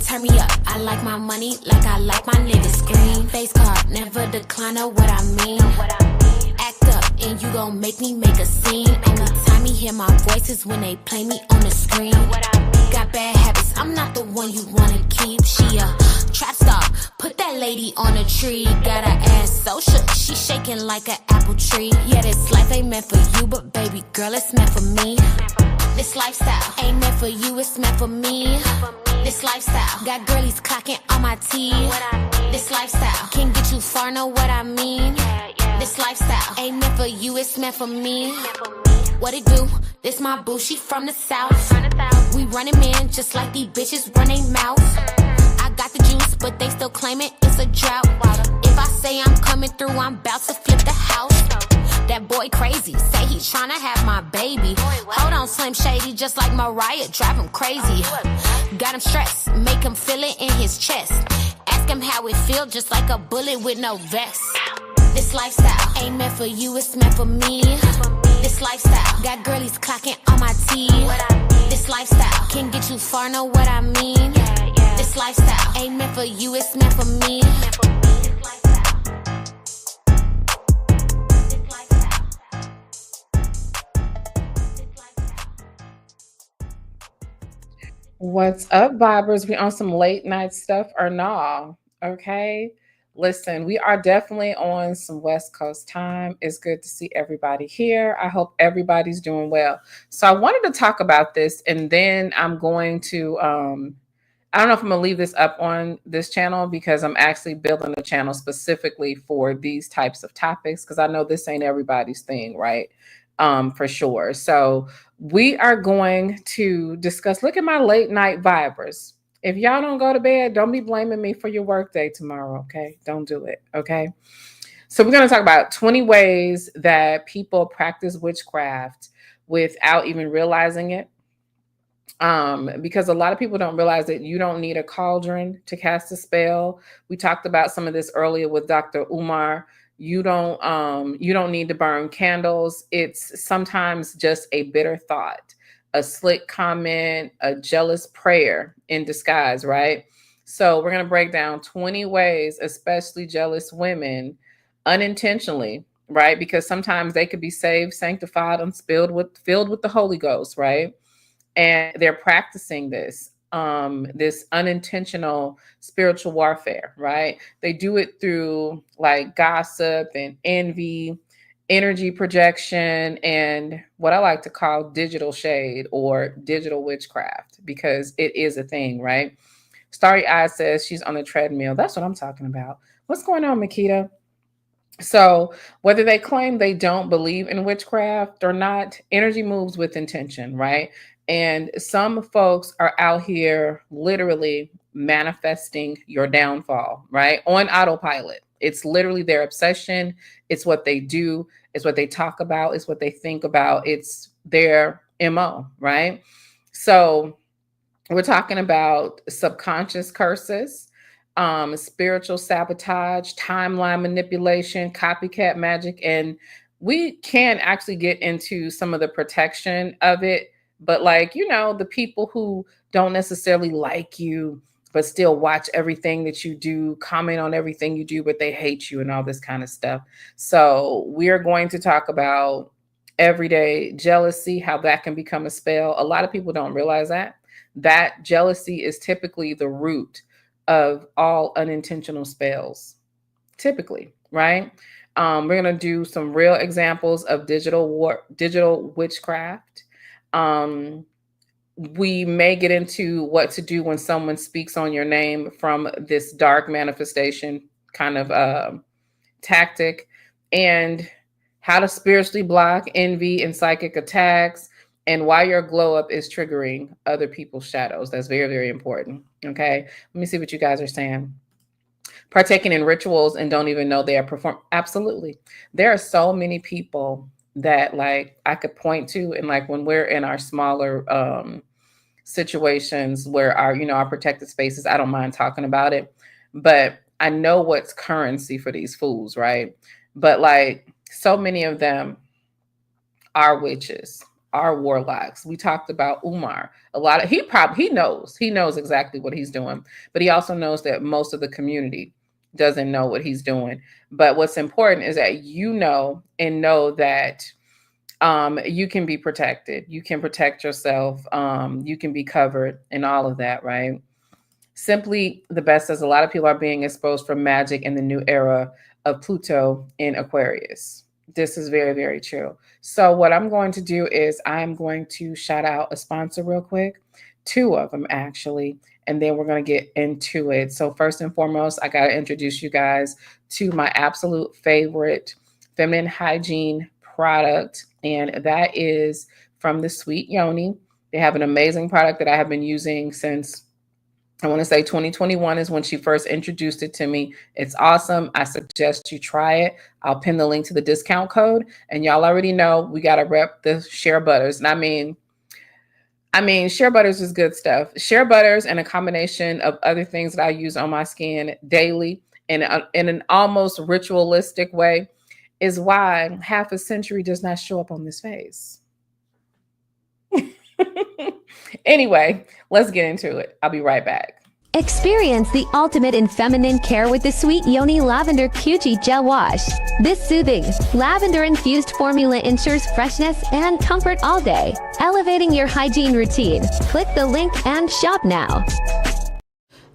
turn me up. I like my money like I like my niggas. Green face card, never decline of what I mean. Act up and you gon' make me make a scene. Only time you hear my voice is when they play me on the screen. Got bad habits, I'm not the one you wanna keep. She a trap star, put that lady on a tree. Got her ass so shook, she shaking like an apple tree. Yeah, this life ain't meant for you, but baby girl, it's meant for me. This lifestyle ain't meant for you, it's meant for me. This lifestyle got girlies clocking on my teeth. This lifestyle can get you far, know what I mean. This lifestyle ain't meant for you, it's meant for me. What it do? This my boo, she from the south. We running man just like these bitches run they mouth. I got the juice, but they still claiming it's a drought. If I say I'm coming through, I'm about to flip the house. That boy crazy, say he tryna have my baby. Hold on, Slim Shady, just like Mariah, drive him crazy. Got him stressed, make him feel it in his chest. Ask him how it feel, just like a bullet with no vest. This lifestyle ain't meant for you, it's meant for me. This lifestyle got girlies clocking on my teeth. This lifestyle can get you far, know what I mean. This lifestyle ain't meant for you, it's meant for me. What's up, vibers? We on some late night stuff or nah? Okay. Listen, we are definitely on some West Coast time. It's good to see everybody here. I hope everybody's doing well. So I wanted to talk about this, and then I'm going to I don't know if I'm gonna leave this up on this channel because I'm actually building a channel specifically for these types of topics, because I know this ain't everybody's thing, right? For sure. So we are going to discuss, look at my late night vibers. If y'all don't go to bed, don't be blaming me for your work day tomorrow, okay? Don't do it, okay? So we're going to talk about 20 ways that people practice witchcraft without even realizing it. Because a lot of people don't realize that you don't need a cauldron to cast a spell. We talked about some of this earlier with Dr. Umar. You don't need to burn candles. It's sometimes just a bitter thought, a slick comment, a jealous prayer in disguise, right? So we're going to break down 20 ways, especially jealous women, unintentionally, right? Because sometimes they could be saved, sanctified, and filled with the Holy Ghost, right? And they're practicing this unintentional spiritual warfare, right? They do it through like gossip and envy, energy projection, and what I like to call digital shade or digital witchcraft, because it is a thing, right? Starry Eyes says she's on the treadmill. That's what I'm talking about. What's going on, Makita? So whether they claim they don't believe in witchcraft or not, energy moves with intention, right? And some folks are out here literally manifesting your downfall, right? On autopilot. It's literally their obsession. It's what they do. It's what they talk about. It's what they think about. It's their MO, right? So we're talking about subconscious curses, spiritual sabotage, timeline manipulation, copycat magic. And we can actually get into some of the protection of it. But like, the people who don't necessarily like you, but still watch everything that you do, comment on everything you do, but they hate you and all this kind of stuff. So we're going to talk about everyday jealousy, how that can become a spell. A lot of people don't realize that jealousy is typically the root of all unintentional spells, typically, right? We're going to do some real examples of digital witchcraft. We may get into what to do when someone speaks on your name from this dark manifestation kind of tactic, and how to spiritually block envy and psychic attacks, and why your glow up is triggering other people's shadows. That's very, very important. Okay. Let me see what you guys are saying. Partaking in rituals and don't even know they are performed. Absolutely. There are so many people that like I could point to, and like when we're in our smaller situations where our protected spaces, I don't mind talking about it, but I know what's currency for these fools, right? But like so many of them are witches, are warlocks. We talked about Umar. He knows exactly what he's doing, but he also knows that most of the community doesn't know what he's doing. But what's important is that you know and know that you can be protected. You can protect yourself. You can be covered and all of that, right? Simply the best, as a lot of people are being exposed from magic in the new era of Pluto in Aquarius. This is very, very true. So what I'm going to do is I'm going to shout out a sponsor real quick, two of them actually, and then we're going to get into it. So first and foremost, I got to introduce you guys to my absolute favorite feminine hygiene product, and that is from the Sweet Yoni. They have an amazing product that I have been using since, I want to say, 2021 is when she first introduced it to me. It's awesome. I suggest you try it. I'll pin the link to the discount code. And y'all already know we got to rep the share butters. And I mean, share butters is good stuff. Share butters and a combination of other things that I use on my skin daily in an almost ritualistic way is why half a century does not show up on this face. Anyway, let's get into it. I'll be right back. Experience the ultimate in feminine care with the Sweet Yoni Lavender QG Gel Wash. This soothing, lavender-infused formula ensures freshness and comfort all day, elevating your hygiene routine. Click the link and shop now.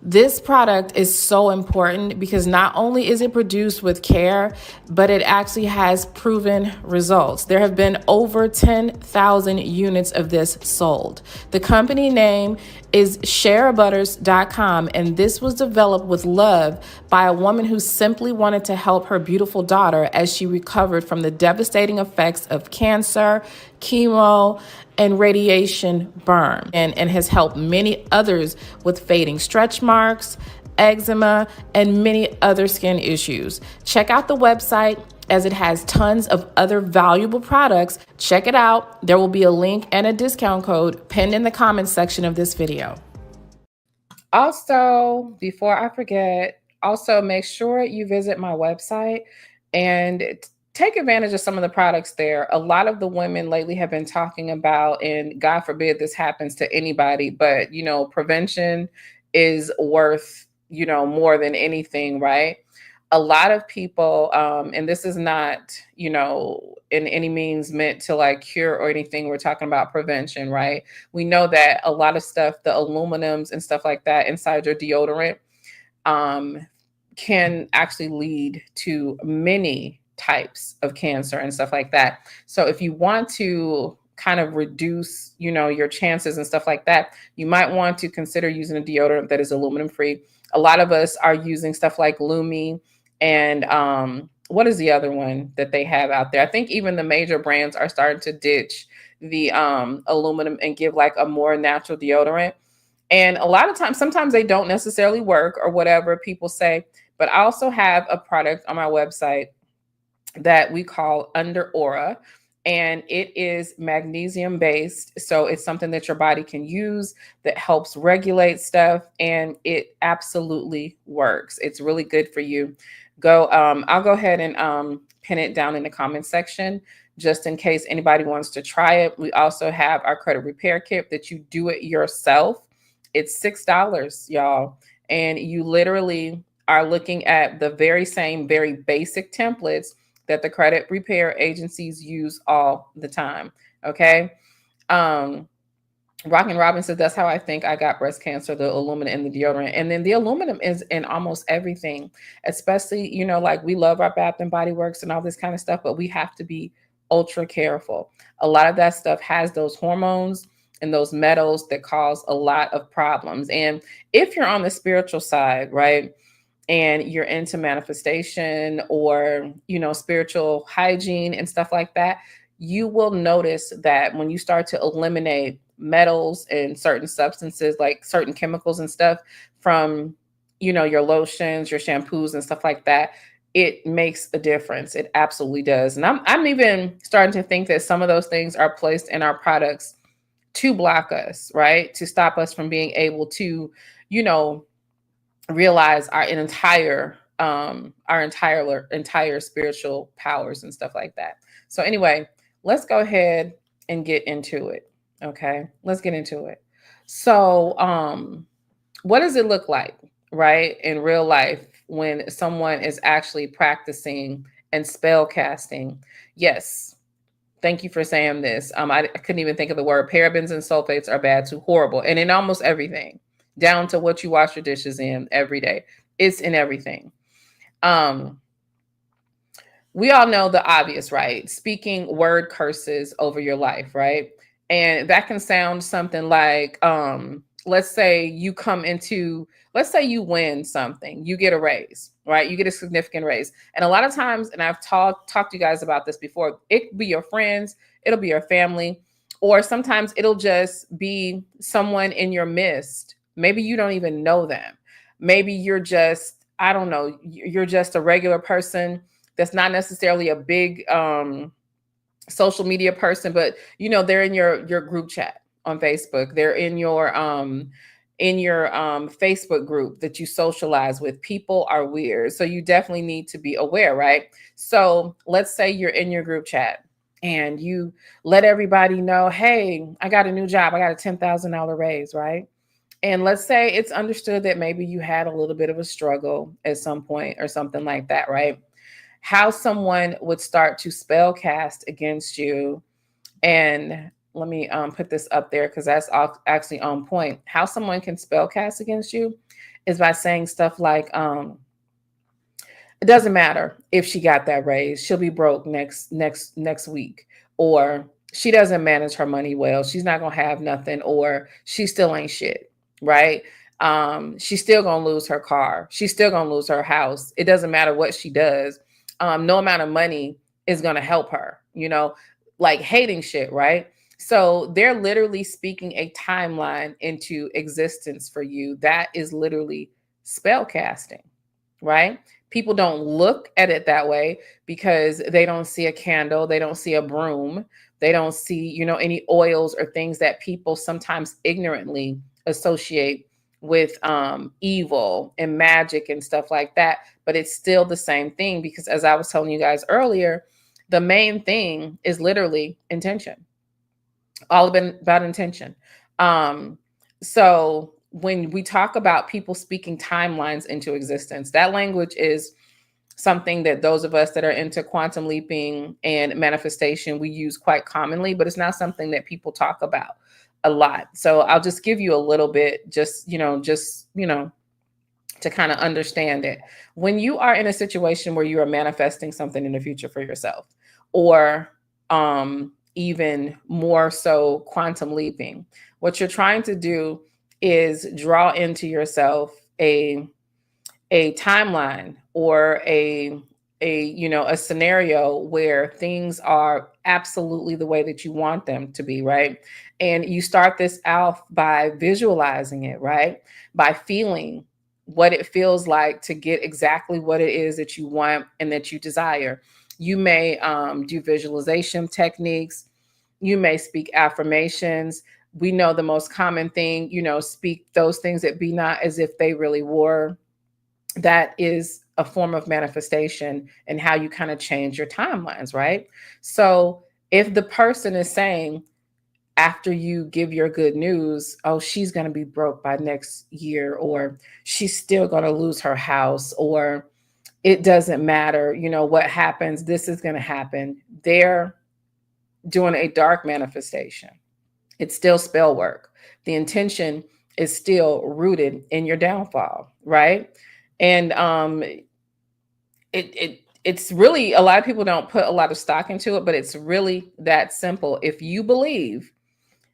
This product is so important because not only is it produced with care, but it actually has proven results. There have been over 10,000 units of this sold. The company name is sharebutters.com, and this was developed with love by a woman who simply wanted to help her beautiful daughter as she recovered from the devastating effects of cancer, chemo, and radiation burn, and has helped many others with fading stretch marks, eczema, and many other skin issues. Check out the website as it has tons of other valuable products. Check it out. There will be a link and a discount code pinned in the comments section of this video. Also, before I forget, also make sure you visit my website and take advantage of some of the products there. A lot of the women lately have been talking about, and God forbid this happens to anybody, but prevention is worth, more than anything, right? A lot of people, and this is not, in any means meant to like cure or anything. We're talking about prevention, right? We know that a lot of stuff, the aluminums and stuff like that inside your deodorant, can actually lead to many types of cancer and stuff like that. So if you want to kind of reduce, your chances and stuff like that, you might want to consider using a deodorant that is aluminum free. A lot of us are using stuff like Lumi and what is the other one that they have out there? I think even the major brands are starting to ditch the aluminum and give like a more natural deodorant. And a lot of times, sometimes they don't necessarily work or whatever people say, but I also have a product on my website that we call Under Aura, and it is magnesium based. So it's something that your body can use that helps regulate stuff, and it absolutely works. It's really good for you. I'll go ahead and pin it down in the comment section just in case anybody wants to try it. We also have our credit repair kit that you do it yourself. It's $6, y'all. And you literally are looking at the very same, very basic templates that the credit repair agencies use all the time. Okay. Rockin' Robin says, that's how I think I got breast cancer, the aluminum in the deodorant. And then the aluminum is in almost everything, especially, like we love our Bath and Body Works and all this kind of stuff, but we have to be ultra careful. A lot of that stuff has those hormones and those metals that cause a lot of problems. And if you're on the spiritual side, right, and you're into manifestation or, spiritual hygiene and stuff like that, you will notice that when you start to eliminate metals and certain substances, like certain chemicals and stuff from, your lotions, your shampoos and stuff like that, it makes a difference. It absolutely does. And I'm even starting to think that some of those things are placed in our products to block us, right? To stop us from being able to, realize our entire spiritual powers and stuff like that. So anyway, let's go ahead and get into it. Okay, let's get into it. So, what does it look like, right, in real life when someone is actually practicing and spell casting? Yes, thank you for saying this. I couldn't even think of the word. Parabens and sulfates are bad too, horrible, and in almost everything, down to what you wash your dishes in every day. It's in everything. We all know the obvious, right? Speaking word curses over your life, right? And that can sound something like, let's say let's say you win something, you get a raise, right? You get a significant raise. And a lot of times, and I've talked to you guys about this before, it could be your friends, it'll be your family, or sometimes it'll just be someone in your midst. Maybe you don't even know them. Maybe you're just, I don't know, you're just a regular person that's not necessarily a big social media person, but they're in your group chat on Facebook. They're in your Facebook group that you socialize with. People are weird, so you definitely need to be aware, right? So let's say you're in your group chat and you let everybody know, hey, I got a new job, I got a $10,000 raise, right? And let's say it's understood that maybe you had a little bit of a struggle at some point or something like that, right? How someone would start to spell cast against you. And let me put this up there because that's actually on point. How someone can spell cast against you is by saying stuff like, it doesn't matter if she got that raise, she'll be broke next week, or she doesn't manage her money well, she's not gonna have nothing, or she still ain't shit, right? She's still gonna lose her car, she's still gonna lose her house. It doesn't matter what she does. No amount of money is going to help her, like hating shit, right? So they're literally speaking a timeline into existence for you. That is literally spell casting, right? People don't look at it that way because they don't see a candle, they don't see a broom, they don't see, any oils or things that people sometimes ignorantly associate with evil and magic and stuff like that. But it's still the same thing because, as I was telling you guys earlier, the main thing is literally intention. All about intention. So when we talk about people speaking timelines into existence, that language is something that those of us that are into quantum leaping and manifestation, we use quite commonly, but it's not something that people talk about a lot. So I'll just give you a little bit, just to kind of understand it. When you are in a situation where you are manifesting something in the future for yourself, or even more so quantum leaping, what you're trying to do is draw into yourself a timeline or a scenario where things are absolutely the way that you want them to be, right? And you start this out by visualizing it, right? By feeling what it feels like to get exactly what it is that you want and that you desire. You may do visualization techniques. You may speak affirmations. We know the most common thing, speak those things that be not as if they really were. That is a form of manifestation and how you kind of change your timelines, right? So if the person is saying, after you give your good news, oh, she's going to be broke by next year, or she's still going to lose her house, or it doesn't matter, what happens, this is going to happen. They're doing a dark manifestation. It's still spell work. The intention is still rooted in your downfall, right? And it's really, a lot of people don't put a lot of stock into it, but it's really that simple. If you believe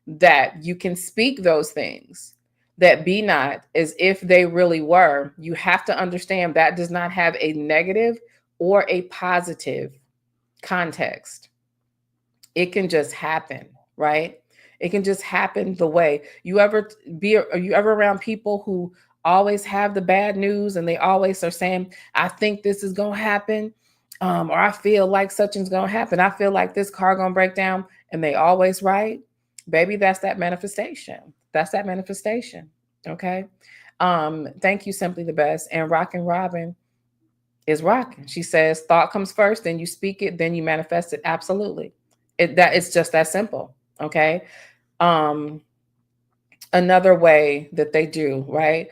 that you can speak those things that be not as if they really were, you have to understand that does not have a negative or a positive context. It can just happen, right? It can just happen the way. Are you ever around people who always have the bad news and they always are saying, I think this is going to happen, or I feel like such is going to happen. I feel like this car going to break down, and they always right. Baby, that's that manifestation. That's that manifestation. Okay. Thank you, Simply the Best. And Rockin' Robin is rocking. She says, thought comes first, then you speak it, then you manifest it. Absolutely. It's just that simple. Okay. Um, Another way that they do, right?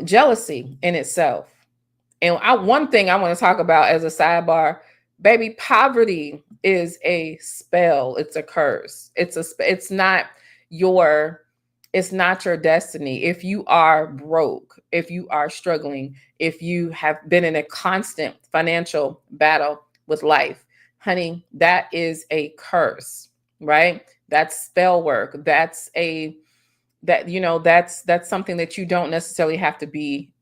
Jealousy in itself. And one thing I want to talk about as a sidebar, baby, poverty is a spell. It's a curse. Your, it's not your destiny. If you are broke, if you are struggling, if you have been in a constant financial battle with life, honey, that is a curse, right? That's spell work. That's something that you don't necessarily have to be,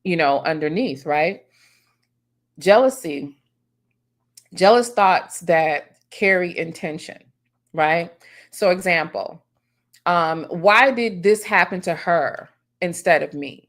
underneath, right? Jealousy, jealous thoughts that carry intention, right? So example, why did this happen to her instead of me?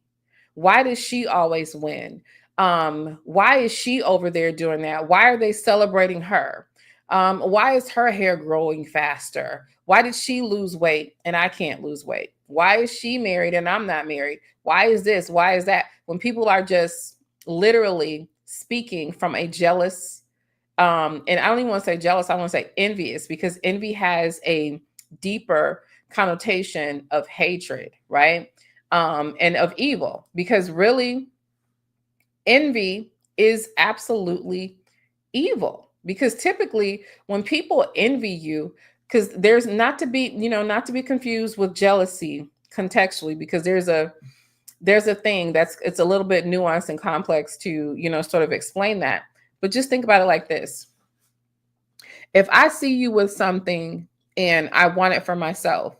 Why does she always win? Why is she over there doing that? Why are they celebrating her? Why is her hair growing faster? Why did she lose weight and I can't lose weight? Why is she married and I'm not married? Why is this? Why is that? When people are just literally speaking from a jealous, and I don't even want to say jealous, I want to say envious, because envy has a deeper connotation of hatred, right? And of evil, because really envy is absolutely evil. Because typically when people envy you, because there's not to be confused with jealousy contextually, because there's a thing it's a little bit nuanced and complex to, sort of explain that. But just think about it like this. If I see you with something and I want it for myself,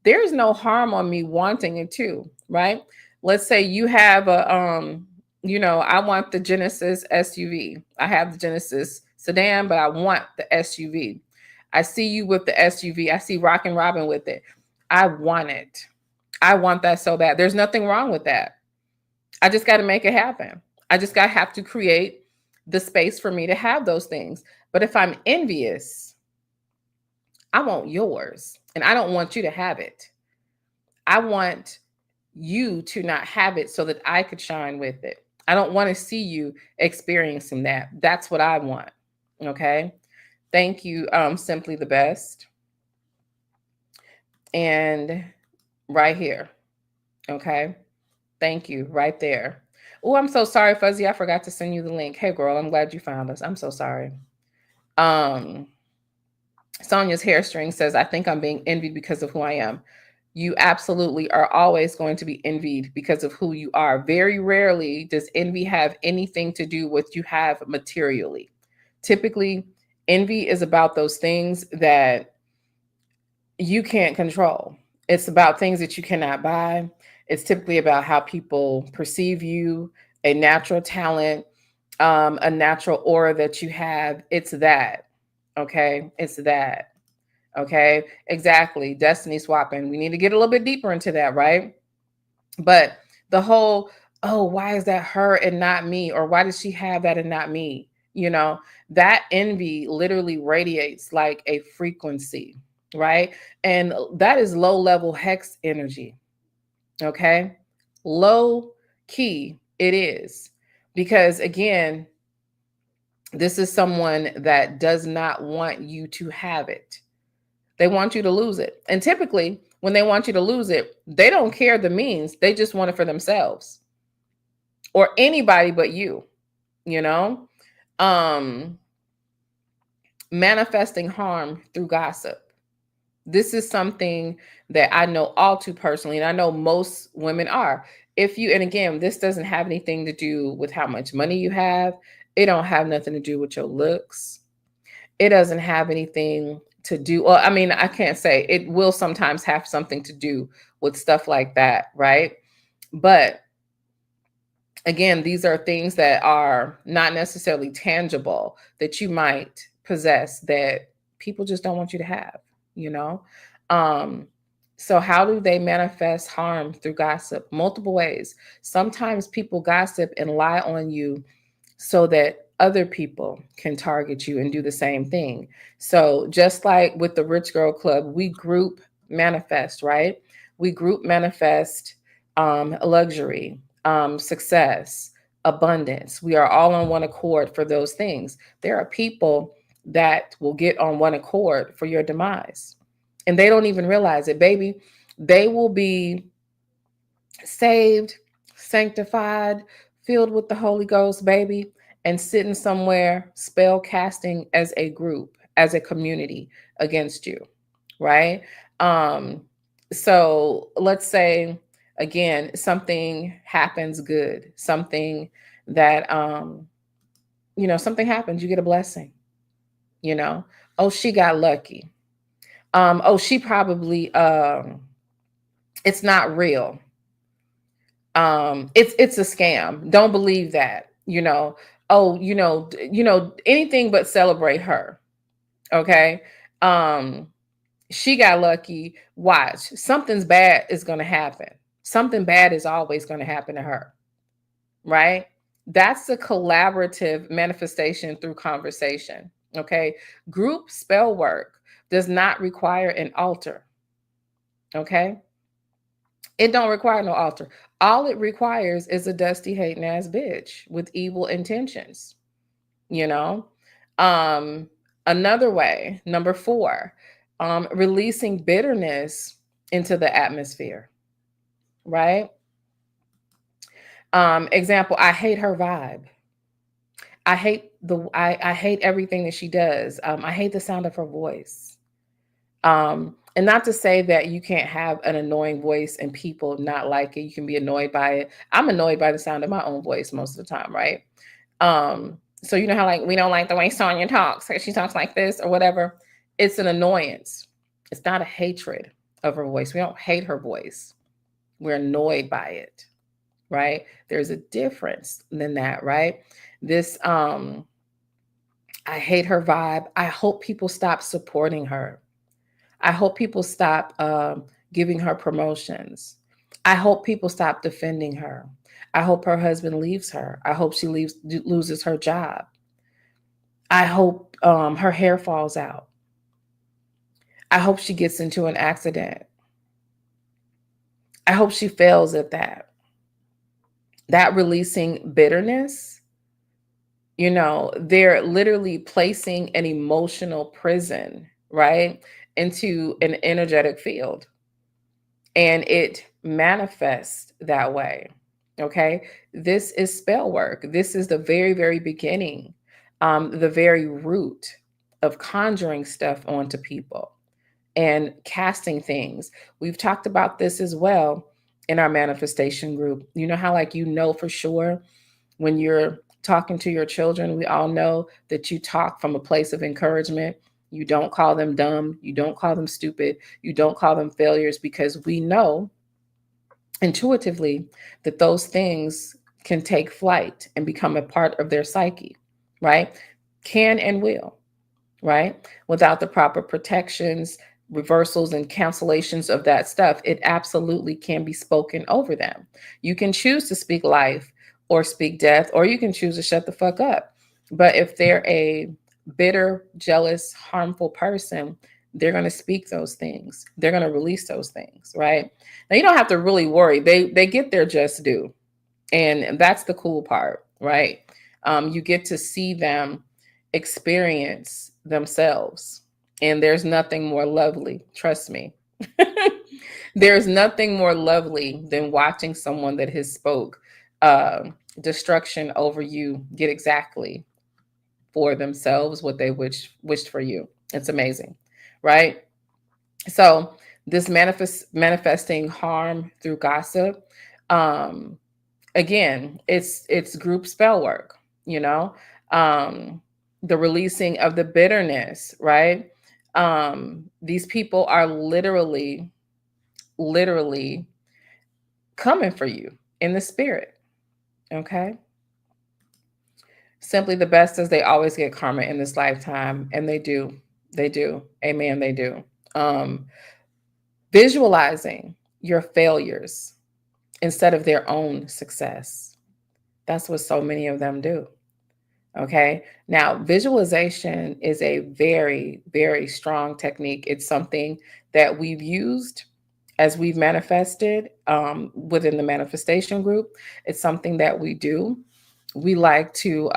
there's no harm on me wanting it too, right? Let's say you have I want the Genesis SUV. I have the Genesis sedan, but I want the SUV. I see you with the SUV. I see Rockin' Robin with it. I want it. I want that so bad. There's nothing wrong with that. I just got to make it happen. I just got to have to create the space for me to have those things. But if I'm envious, I want yours and I don't want you to have it. I want you to not have it so that I could shine with it. I don't want to see you experiencing that. That's what I want. Okay. Thank you. Simply the best. And right here. Okay. Thank you. Right there. Oh, I'm so sorry, Fuzzy. I forgot to send you the link. Hey girl, I'm glad you found us. I'm so sorry. Sonia's hair string says, I think I'm being envied because of who I am. You absolutely are always going to be envied because of who you are. Very rarely does envy have anything to do with you have materially. Typically, envy is about those things that you can't control. It's about things that you cannot buy. It's typically about how people perceive you, a natural talent, a natural aura that you have. It's that. Okay. It's that. Okay. Exactly. Destiny swapping. We need to get a little bit deeper into that, right? But the whole, oh, why is that her and not me? Or why does she have that and not me? That envy literally radiates like a frequency, right? And that is low level hex energy. Okay. Low key it is. Because again, this is someone that does not want you to have it. They want you to lose it. And typically, when they want you to lose it, they don't care the means. They just want it for themselves or anybody but you, manifesting harm through gossip. This is something that I know all too personally, and I know most women are. And again, this doesn't have anything to do with how much money you have. It don't have nothing to do with your looks. It doesn't have anything to do. Well, I mean, I can't say it will sometimes have something to do with stuff like that, right? But again, these are things that are not necessarily tangible that you might possess that people just don't want you to have, So how do they manifest harm through gossip? Multiple ways. Sometimes people gossip and lie on you so that other people can target you and do the same thing. So just like with the Rich Girl Club, we group manifest, right? We group manifest luxury, success, abundance. We are all on one accord for those things. There are people that will get on one accord for your demise. And they don't even realize it, baby. They will be saved, sanctified, filled with the Holy Ghost, baby, and sitting somewhere spell casting as a group, as a community against you, right? Um, so let's say again, something happens good, something that something happens, you get a blessing, you know. Oh, she got lucky. Oh, she probably it's not real. It's a scam. Don't believe that, you know. Oh, anything but celebrate her. Okay. She got lucky. Watch, something's bad is going to happen. Something bad is always going to happen to her. Right? That's the collaborative manifestation through conversation. Okay. Group spell work does not require an altar. Okay. It don't require no altar. All it requires is a dusty hating ass bitch with evil intentions, you know? Another way, number 4, releasing bitterness into the atmosphere, right? Example, I hate her vibe. I hate everything that she does. I hate the sound of her voice. And not to say that you can't have an annoying voice and people not like it. You can be annoyed by it. I'm annoyed by the sound of my own voice most of the time, right? So you know how like we don't like the way Sonya talks, like she talks like this or whatever. It's an annoyance. It's not a hatred of her voice. We don't hate her voice. We're annoyed by it, right? There's a difference than that, right? This I hate her vibe. I hope people stop supporting her. I hope people stop giving her promotions. I hope people stop defending her. I hope her husband leaves her. I hope she loses her job. I hope her hair falls out. I hope she gets into an accident. I hope she fails at that. That releasing bitterness, they're literally placing an emotional prison, right, into an energetic field. And it manifests that way. Okay. This is spell work. This is the very, very beginning, the very root of conjuring stuff onto people and casting things. We've talked about this as well in our manifestation group. You know how, like, for sure when you're talking to your children, we all know that you talk from a place of encouragement. You don't call them dumb. You don't call them stupid. You don't call them failures, because we know intuitively that those things can take flight and become a part of their psyche, right? Can and will, right? Without the proper protections, reversals, and cancellations of that stuff, it absolutely can be spoken over them. You can choose to speak life or speak death, or you can choose to shut the fuck up. But if they're a bitter, jealous, harmful person, they're going to speak those things. They're going to release those things, right? Now, you don't have to really worry. They get their just due. And that's the cool part, right? You get to see them experience themselves. And there's nothing more lovely, trust me. There's nothing more lovely than watching someone that has spoke destruction over you get exactly for themselves what they wished for you. It's amazing, right? So this manifesting harm through gossip, again, it's group spell work, the releasing of the bitterness, right? These people are literally coming for you in the spirit. Okay. Simply the best says they always get karma in this lifetime. And they do. Amen. They do. Visualizing your failures instead of their own success. That's what so many of them do. Okay. Now, visualization is a very, very strong technique. It's something that we've used as we've manifested within the manifestation group. It's something that we do We like to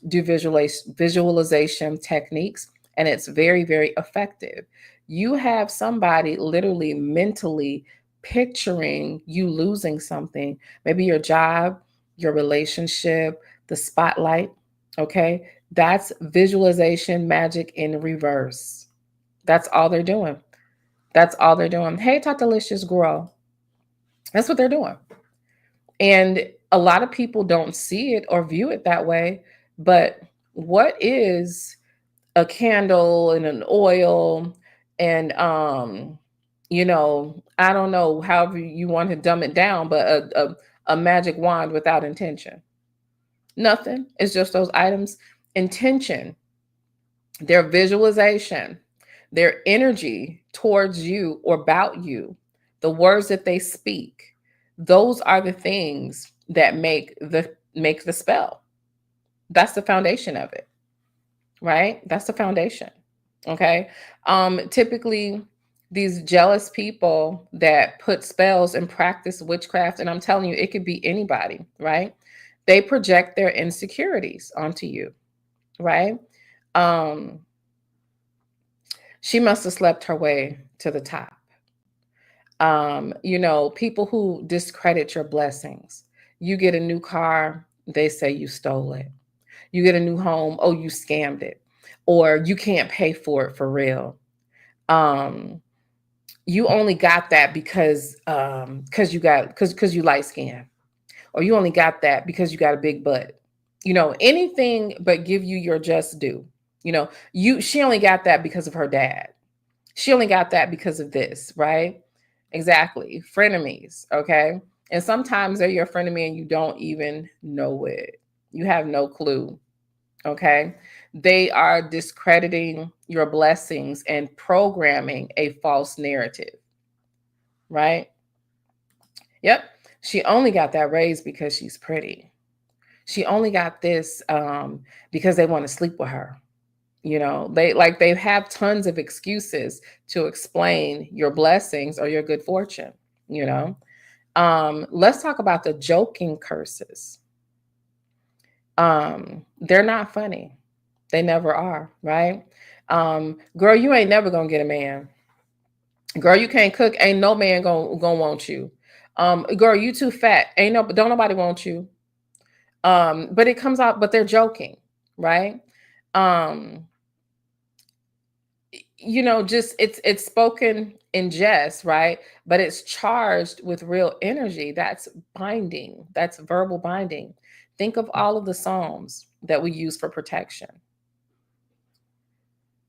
do visualization techniques, and it's very, very effective. You have somebody literally mentally picturing you losing something, maybe your job, your relationship, the spotlight. Okay. That's visualization magic in reverse. That's all they're doing. That's all they're doing. Hey, Tatalicious Grow. That's what they're doing. And a lot of people don't see it or view it that way. But what is a candle and an oil and I don't know, however you want to dumb it down, but a magic wand without intention? Nothing. It's just those items. Intention, their visualization, their energy towards you or about you, the words that they speak, those are the things that make the spell. That's the foundation of it, right? That's the foundation. Okay. Typically these jealous people that put spells and practice witchcraft, and I'm telling you, it could be anybody, right? They project their insecurities onto you, right? Um, she must have slept her way to the top. People who discredit your blessings. You get a new car, they say you stole it. You get a new home, oh, you scammed it. Or you can't pay for it for real. You only got that because you light skin. Or you only got that because you got a big butt. Anything but give you your just due. She only got that because of her dad. She only got that because of this, right? Exactly. Frenemies, okay? And sometimes they're your frenemy and you don't even know it. You have no clue, okay? They are discrediting your blessings and programming a false narrative, right? Yep. She only got that raise because she's pretty. She only got this because they want to sleep with her. They have tons of excuses to explain your blessings or your good fortune. Let's talk about the joking curses. They're not funny. They never are, right? Girl, you ain't never gonna get a man. Girl, you can't cook. Ain't no man gonna want you. Girl, you too fat. Don't nobody want you. But it comes out, but they're joking, right? Just it's spoken in jest, right? But it's charged with real energy. That's binding. That's verbal binding. Think of all of the Psalms that we use for protection.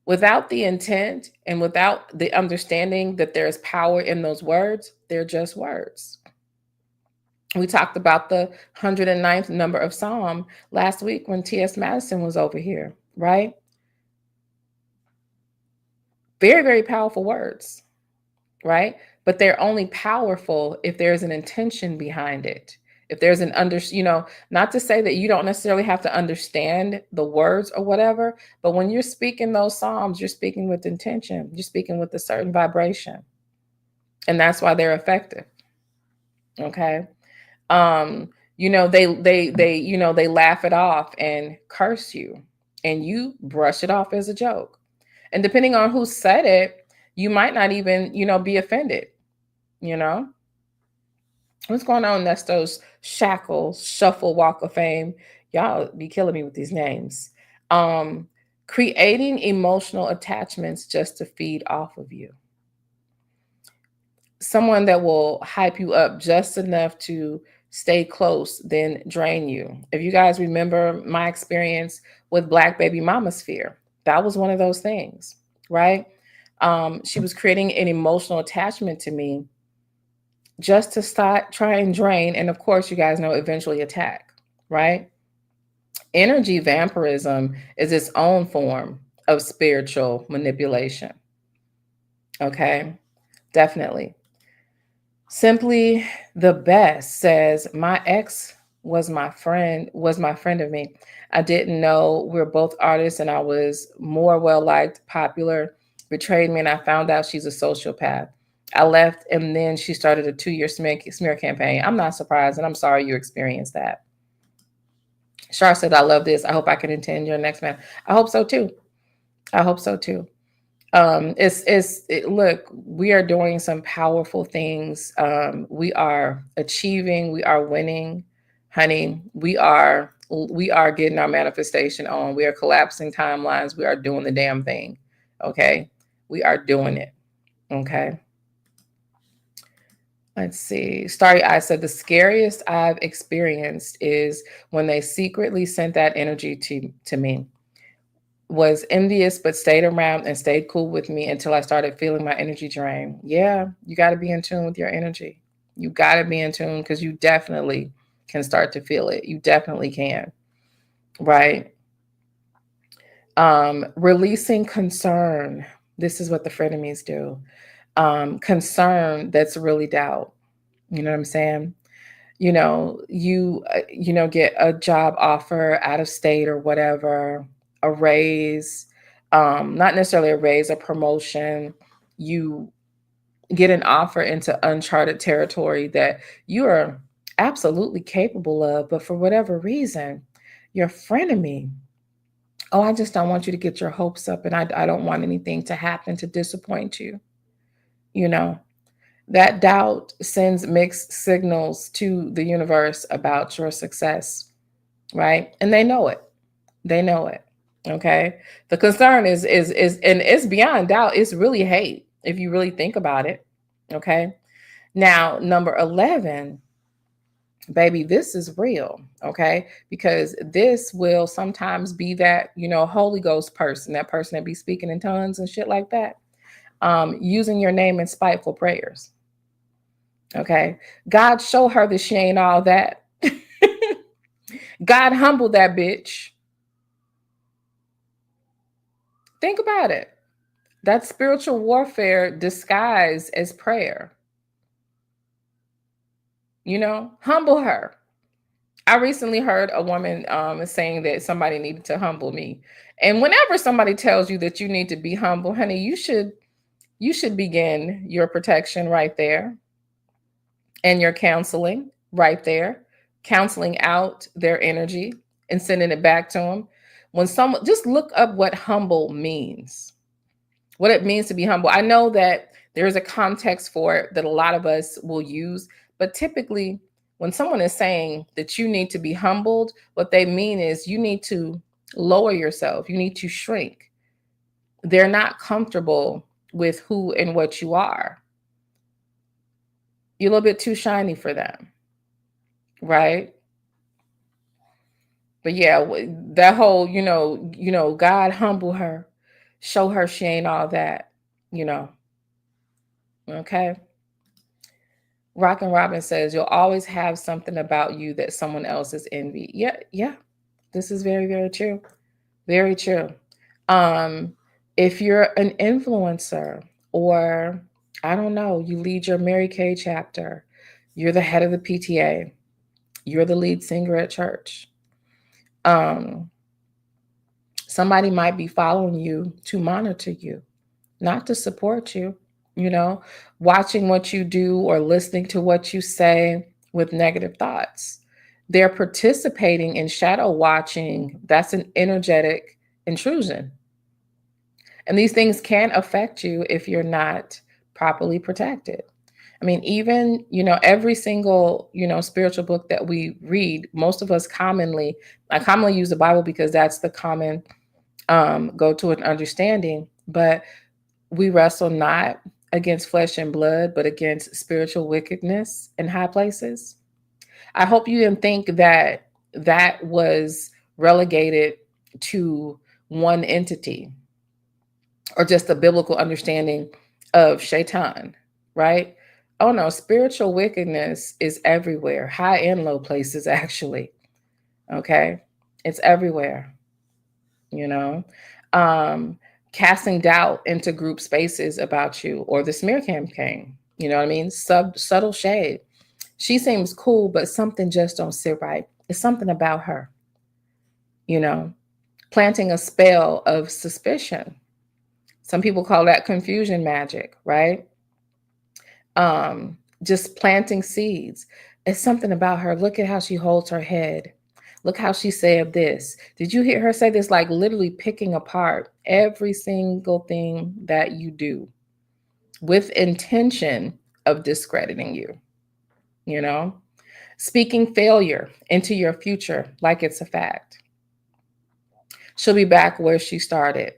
Without the intent and without the understanding that there's power in those words, they're just words. We talked about the 109th number of Psalm last week when T.S. Madison was over here, right? Very, very powerful words, right? But they're only powerful if there's an intention behind it. If there's not to say that you don't necessarily have to understand the words or whatever, but when you're speaking those Psalms, you're speaking with intention. You're speaking with a certain vibration. And that's why they're effective. Okay. They laugh it off and curse you and you brush it off as a joke. And depending on who said it, you might not even, be offended. What's going on? That's those Shackles, Shuffle, Walk of Fame. Y'all be killing me with these names. Creating emotional attachments just to feed off of you. Someone that will hype you up just enough to stay close, then drain you. If you guys remember my experience with Black Baby Mama Sphere, that was one of those things, right? She was creating an emotional attachment to me just to try and drain. And of course, you guys know, eventually attack, right? Energy vampirism is its own form of spiritual manipulation. Okay, definitely. Simply the Best says, my ex was my friend of me. I didn't know we're both artists and I was more well-liked, popular, betrayed me, and I found out she's a sociopath. I left and then she started a 2-year smear campaign. I'm not surprised and I'm sorry you experienced that. Shar said, I love this. I hope I can attend your next man. I hope so too. I hope so too. Look, we are doing some powerful things. We are achieving, we are winning, honey. We are getting our manifestation on. We are collapsing timelines. We are doing the damn thing. Okay. We are doing it. Okay. Let's see. Starry Eye said the scariest I've experienced is when they secretly sent that energy to me. Was envious, but stayed around and stayed cool with me until I started feeling my energy drain. Yeah, you got to be in tune with your energy. You got to be in tune because you definitely can start to feel it. You definitely can. Right. Releasing concern. This is what the frenemies do. Concern that's really doubt. You know what I'm saying? You get a job offer out of state or whatever, a raise, not necessarily a raise, a promotion. You get an offer into uncharted territory that you are absolutely capable of, but for whatever reason, your frenemy, oh, I just don't want you to get your hopes up, and I don't want anything to happen to disappoint you. You know, that doubt sends mixed signals to the universe about your success, right? And they know it. They know it. Okay. The concern is and it's beyond doubt. It's really hate if you really think about it. Okay. Now, number 11, baby, this is real. Okay. Because this will sometimes be that, Holy Ghost person, that person that be speaking in tongues and shit like that, using your name in spiteful prayers. Okay. God, show her that she ain't all that. God, humble that bitch. Think about it. That's spiritual warfare disguised as prayer. Humble her. I recently heard a woman saying that somebody needed to humble me. And whenever somebody tells you that you need to be humble, honey, you should begin your protection right there, and your counseling right there, counseling out their energy and sending it back to them. When someone, just look up what humble means, what it means to be humble. I know that there is a context for it that a lot of us will use, but typically when someone is saying that you need to be humbled, what they mean is you need to lower yourself. You need to shrink. They're not comfortable with who and what you are. You're a little bit too shiny for them, right? But yeah, that whole, God humble her, show her she ain't all that, okay? Rockin' Robin says, you'll always have something about you that someone else is envy. Yeah, this is very, very true. Very true. If you're an influencer, or I don't know, you lead your Mary Kay chapter, you're the head of the PTA, you're the lead singer at church. Somebody might be following you to monitor you, not to support you, watching what you do or listening to what you say with negative thoughts. They're participating in shadow watching. That's an energetic intrusion. And these things can affect you if you're not properly protected. I mean, even, every single, spiritual book that we read, most of us I commonly use the Bible because that's the common go to an understanding, but we wrestle not against flesh and blood, but against spiritual wickedness in high places. I hope you didn't think that that was relegated to one entity or just a biblical understanding of Shaitan, right? Oh no, spiritual wickedness is everywhere, high and low places, actually. Okay. It's everywhere, casting doubt into group spaces about you, or the smear campaign. You know what I mean? Subtle shade. She seems cool, but something just don't sit right. It's something about her, planting a spell of suspicion. Some people call that confusion magic, right? Just planting seeds. It's something about her. Look at how she holds her head. Look how she said this. Did you hear her say this? Like literally picking apart every single thing that you do with intention of discrediting you, you know? Speaking failure into your future like it's a fact. She'll be back where she started.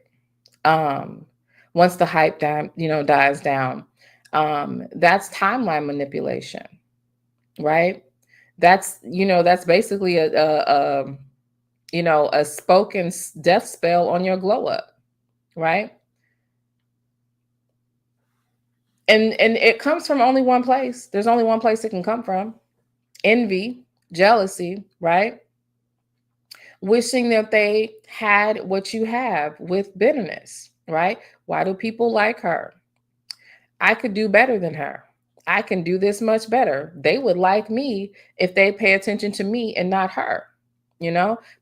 Once the hype dies down. That's timeline manipulation, right? That's basically a spoken death spell on your glow up, right? And it comes from only one place. There's only one place it can come from. Envy, jealousy, right? Wishing that they had what you have with bitterness, right? Why do people like her? I could do better than her. I can do this much better. They would like me if they pay attention to me and not her.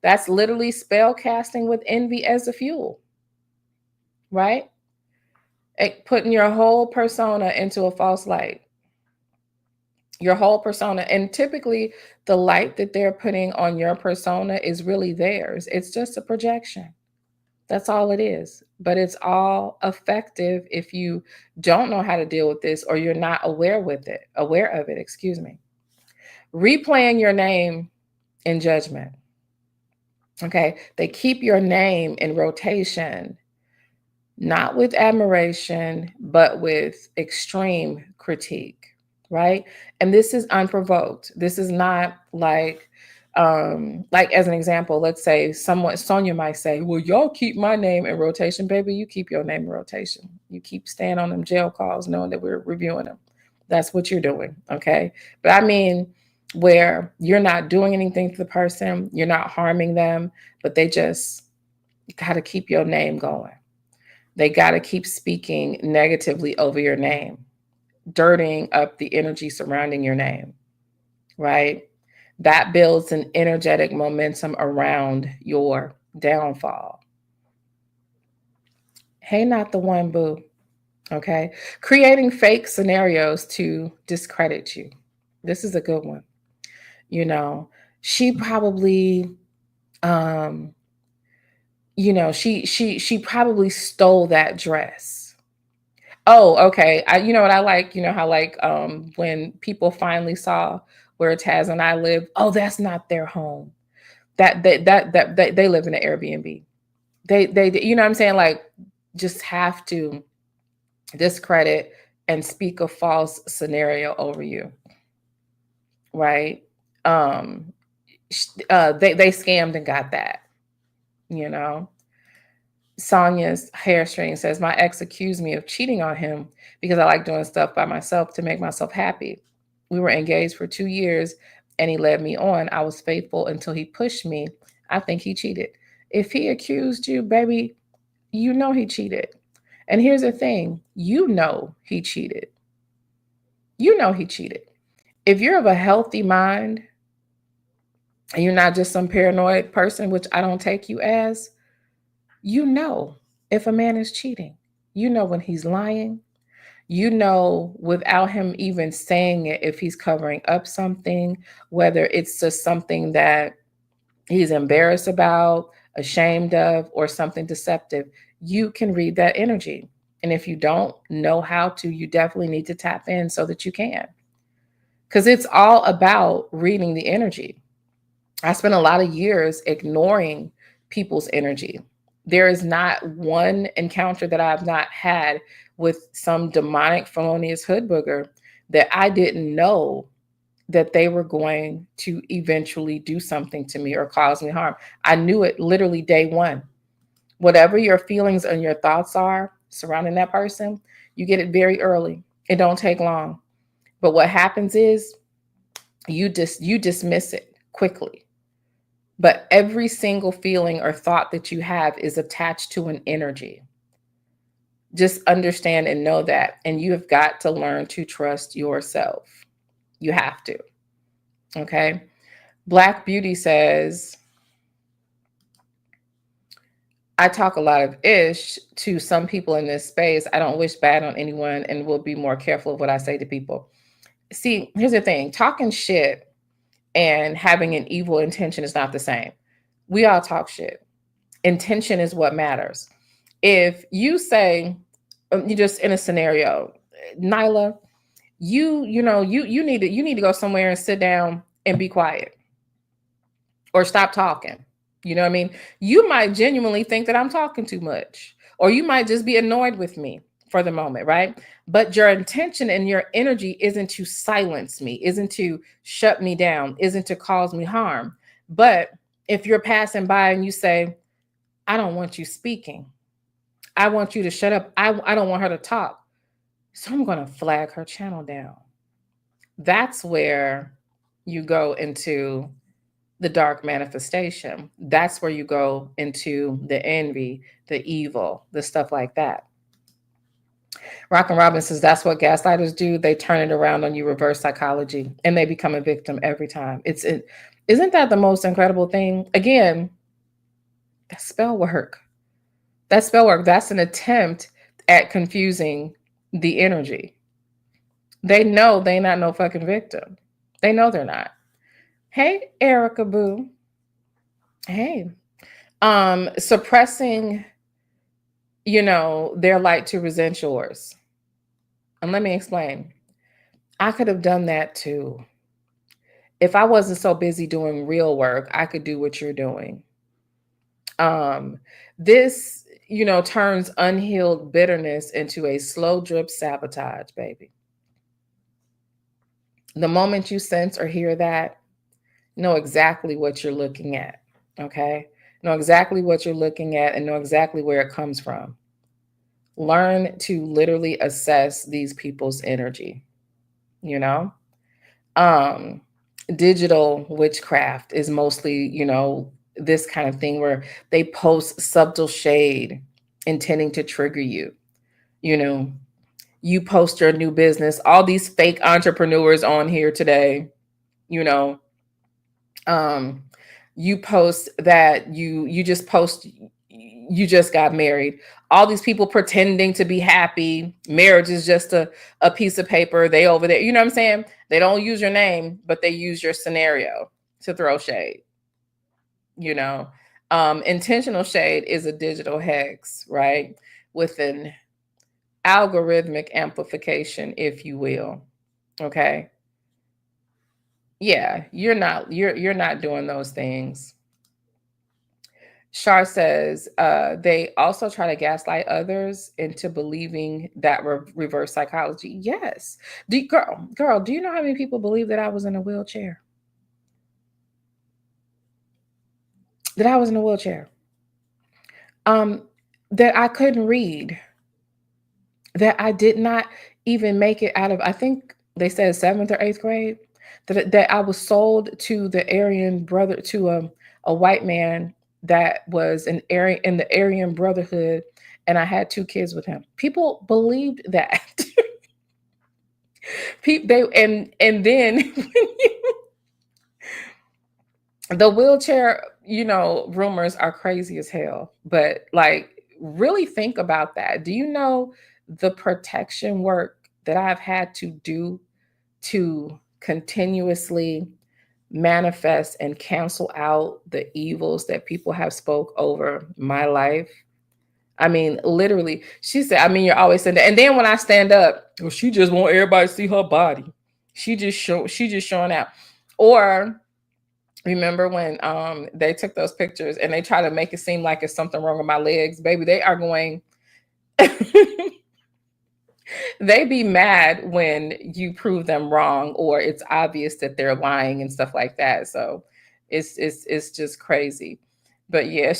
That's literally spell casting with envy as a fuel, right? Putting your whole persona into a false light. Your whole persona. And typically the light that they're putting on your persona is really theirs. It's just a projection. That's all it is. But it's all effective if you don't know how to deal with this or you're not aware of it, excuse me. Replaying your name in judgment. Okay. They keep your name in rotation, not with admiration, but with extreme critique, right? And this is unprovoked. This is not like as an example, let's say Sonia might say, well, y'all keep my name in rotation. Baby, you keep your name in rotation. You keep staying on them jail calls knowing that we're reviewing them. That's what you're doing, okay? But I mean, where you're not doing anything to the person, you're not harming them, but they just got to keep your name going. They got to keep speaking negatively over your name, dirtying up the energy surrounding your name, right? That builds an energetic momentum around your downfall. Hey, not the one, boo. Okay. Creating fake scenarios to discredit you. This is a good one. She probably, she probably stole that dress. Oh, okay. You know what I like? How when people finally saw where Taz and I live, oh, that's not their home. That they live in an Airbnb. They you know what I'm saying? Like, just have to discredit and speak a false scenario over you, right? They scammed and got that. Sonia's hairstring says, my ex accused me of cheating on him because I like doing stuff by myself to make myself happy. We were engaged for 2 years and he led me on. I was faithful until he pushed me. I think he cheated. If he accused you, baby, he cheated. And here's the thing, he cheated. He cheated. If you're of a healthy mind and you're not just some paranoid person, which I don't take you as, if a man is cheating, when he's lying, without him even saying it, if he's covering up something, whether it's just something that he's embarrassed about, ashamed of, or something deceptive, you can read that energy. And if you don't know how to, you definitely need to tap in so that you can. Because it's all about reading the energy. I spent a lot of years ignoring people's energy. There is not one encounter that I've not had with some demonic felonious hood booger that I didn't know that they were going to eventually do something to me or cause me harm. I knew it literally day one. Whatever your feelings and your thoughts are surrounding that person, you get it very early. It don't take long. But what happens is you dismiss it quickly. But every single feeling or thought that you have is attached to an energy. Just understand and know that. And you have got to learn to trust yourself. You have to. Okay. Black Beauty says, I talk a lot of ish to some people in this space. I don't wish bad on anyone and will be more careful of what I say to people. See, here's the thing. Talking shit and having an evil intention is not the same. We all talk shit. Intention is what matters. If you say, you just in a scenario, Nyla, you need to go somewhere and sit down and be quiet or stop talking. You know what I mean? You might genuinely think that I'm talking too much, or you might just be annoyed with me for the moment, right? But your intention and your energy isn't to silence me, isn't to shut me down, isn't to cause me harm. But if you're passing by and you say, I don't want you speaking, I want you to shut up, I don't want her to talk, so I'm going to flag her channel down. That's where you go into the dark manifestation. That's where you go into the envy, the evil, the stuff like that. Rockin' Robin says that's what gaslighters do. They turn it around on you, reverse psychology, and they become a victim every time. Isn't that the most incredible thing? Again, that's spell work. That's spell work. That's an attempt at confusing the energy. They know they're not no fucking victim. They know they're not. Hey, Erica Boo. Hey. Suppressing, their light to resent yours. And let me explain. I could have done that too. If I wasn't so busy doing real work, I could do what you're doing. This, turns unhealed bitterness into a slow drip sabotage, baby. The moment you sense or hear that, know exactly what you're looking at, okay? Know exactly what you're looking at and know exactly where it comes from. Learn to literally assess these people's energy, Digital witchcraft is mostly, this kind of thing where they post subtle shade intending to trigger you. You post your new business, all these fake entrepreneurs on here today, you post that you just got married. All these people pretending to be happy. Marriage is just a piece of paper. They over there, you know what I'm saying? They don't use your name, but they use your scenario to throw shade. Intentional shade is a digital hex, right? With an algorithmic amplification, if you will. Okay. Yeah, you're not doing those things. Shar says they also try to gaslight others into believing that reverse psychology. Yes. Girl, do you know how many people believe that I was in a wheelchair? That I was in a wheelchair. That I couldn't read. That I did not even make it out of, I think they said 7th or 8th grade. That I was sold to the Aryan brother, to a white man that was in the Aryan Brotherhood, and I had 2 kids with him. People believed that. And then the wheelchair, rumors are crazy as hell. But like, really think about that. Do you know the protection work that I've had to do to continuously manifest and cancel out the evils that people have spoke over my life? I mean, literally, she said, you're always saying that. And then when I stand up, well, she just want everybody to see her body. She just showing out. Or remember when they took those pictures and they try to make it seem like it's something wrong with my legs? Baby, they are going they be mad when you prove them wrong or it's obvious that they're lying and stuff like that. So it's just crazy. But yeah,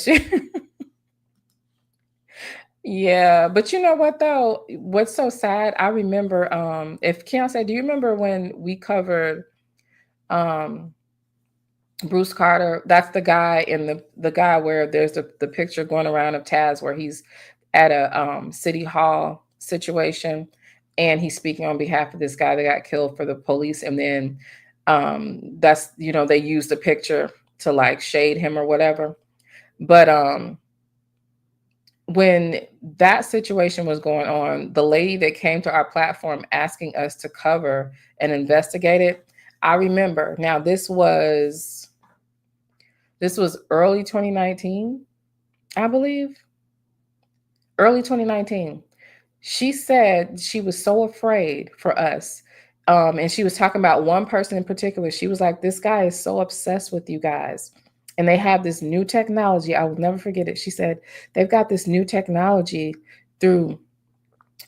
yeah. But you know what though? What's so sad? I remember if Keontae, do you remember when we covered Bruce Carter? That's the guy in the guy where there's the picture going around of Taz where he's at a city hall situation and he's speaking on behalf of this guy that got killed for the police. And then that's, they used the picture to like shade him or whatever. But when that situation was going on, the lady that came to our platform asking us to cover and investigate it, I remember. Now this was early 2019, I believe. Early 2019. She said she was so afraid for us. And she was talking about one person in particular. She was like, this guy is so obsessed with you guys. And they have this new technology. I will never forget it. She said, they've got this new technology through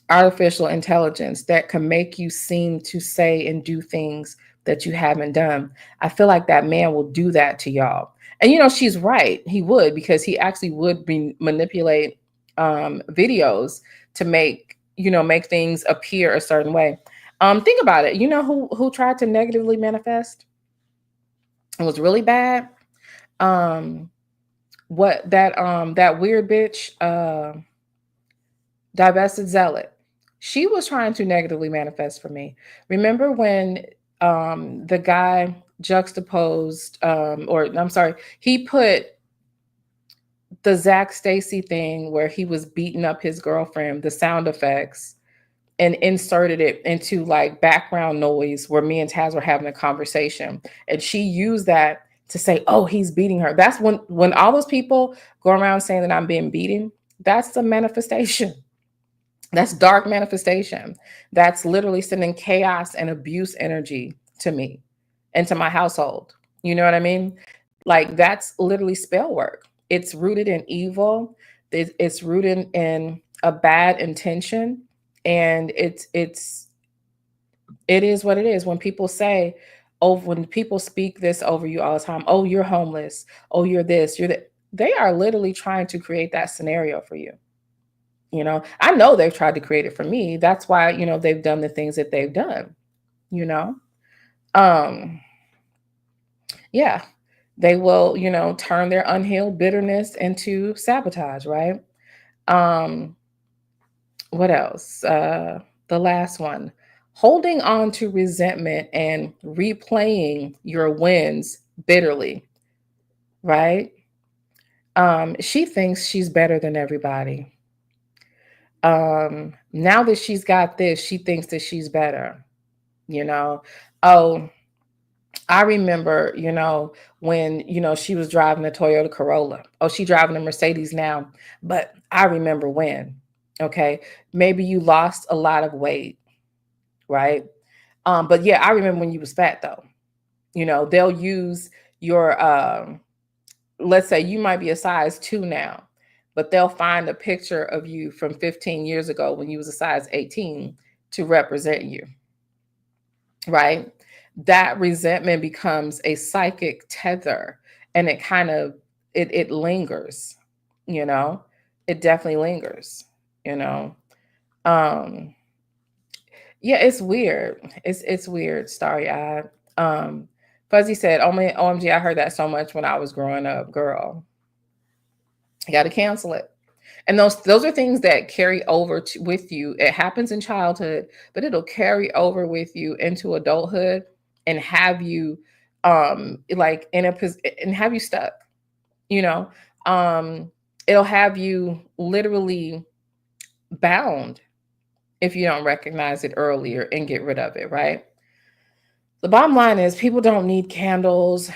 artificial intelligence that can make you seem to say and do things that you haven't done. I feel like that man will do that to y'all. And she's right. He would, because he actually would manipulate videos to make things appear a certain way. Think about it. You know who tried to negatively manifest? It was really bad. What that weird bitch, divested zealot. She was trying to negatively manifest for me. Remember when the guy juxtaposed, he put the Zach Stacy thing where he was beating up his girlfriend, the sound effects, and inserted it into like background noise where me and Taz were having a conversation. And she used that to say, oh, he's beating her. That's when all those people go around saying that I'm being beaten. That's the manifestation. That's dark manifestation. That's literally sending chaos and abuse energy to me and to my household. You know what I mean? Like, that's literally spell work. It's rooted in evil. It's rooted in a bad intention. And it is what it is. When people say, oh, when people speak this over you all the time, oh, you're homeless. Oh, you're this, you're that. They are literally trying to create that scenario for you. I know they've tried to create it for me. That's why, they've done the things that they've done, yeah, they will, turn their unhealed bitterness into sabotage, right? What else? The last one, holding on to resentment and replaying your wins bitterly, right? She thinks she's better than everybody. Now that she's got this, she thinks that she's better, oh, I remember, when, she was driving a Toyota Corolla. Oh, she's driving a Mercedes now, but I remember when. Okay, maybe you lost a lot of weight, right? But yeah, I remember when you was fat though. They'll use your let's say you might be a size 2 now, but they'll find a picture of you from 15 years ago when you was a size 18 to represent you, right? That resentment becomes a psychic tether, and it kind of, it lingers, it definitely lingers, um, yeah, it's weird. It's weird. Starry-eyed. Fuzzy said, "Oh my, OMG, I heard that so much when I was growing up, girl. You got to cancel it." And those are things that carry over with you. It happens in childhood, but it'll carry over with you into adulthood and have you like and have you stuck. It'll have you literally bound if you don't recognize it earlier and get rid of it, right? The bottom line is, people don't need candles,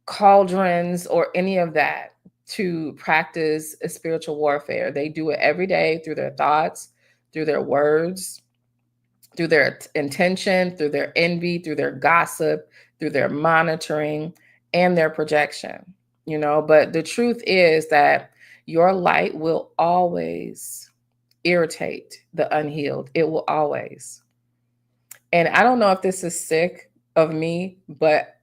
cauldrons, or any of that to practice a spiritual warfare. They do it every day through their thoughts, through their words, through their intention, through their envy, through their gossip, through their monitoring, and their projection. But the truth is that your light will always irritate the unhealed. It will always. And I don't know if this is sick of me, but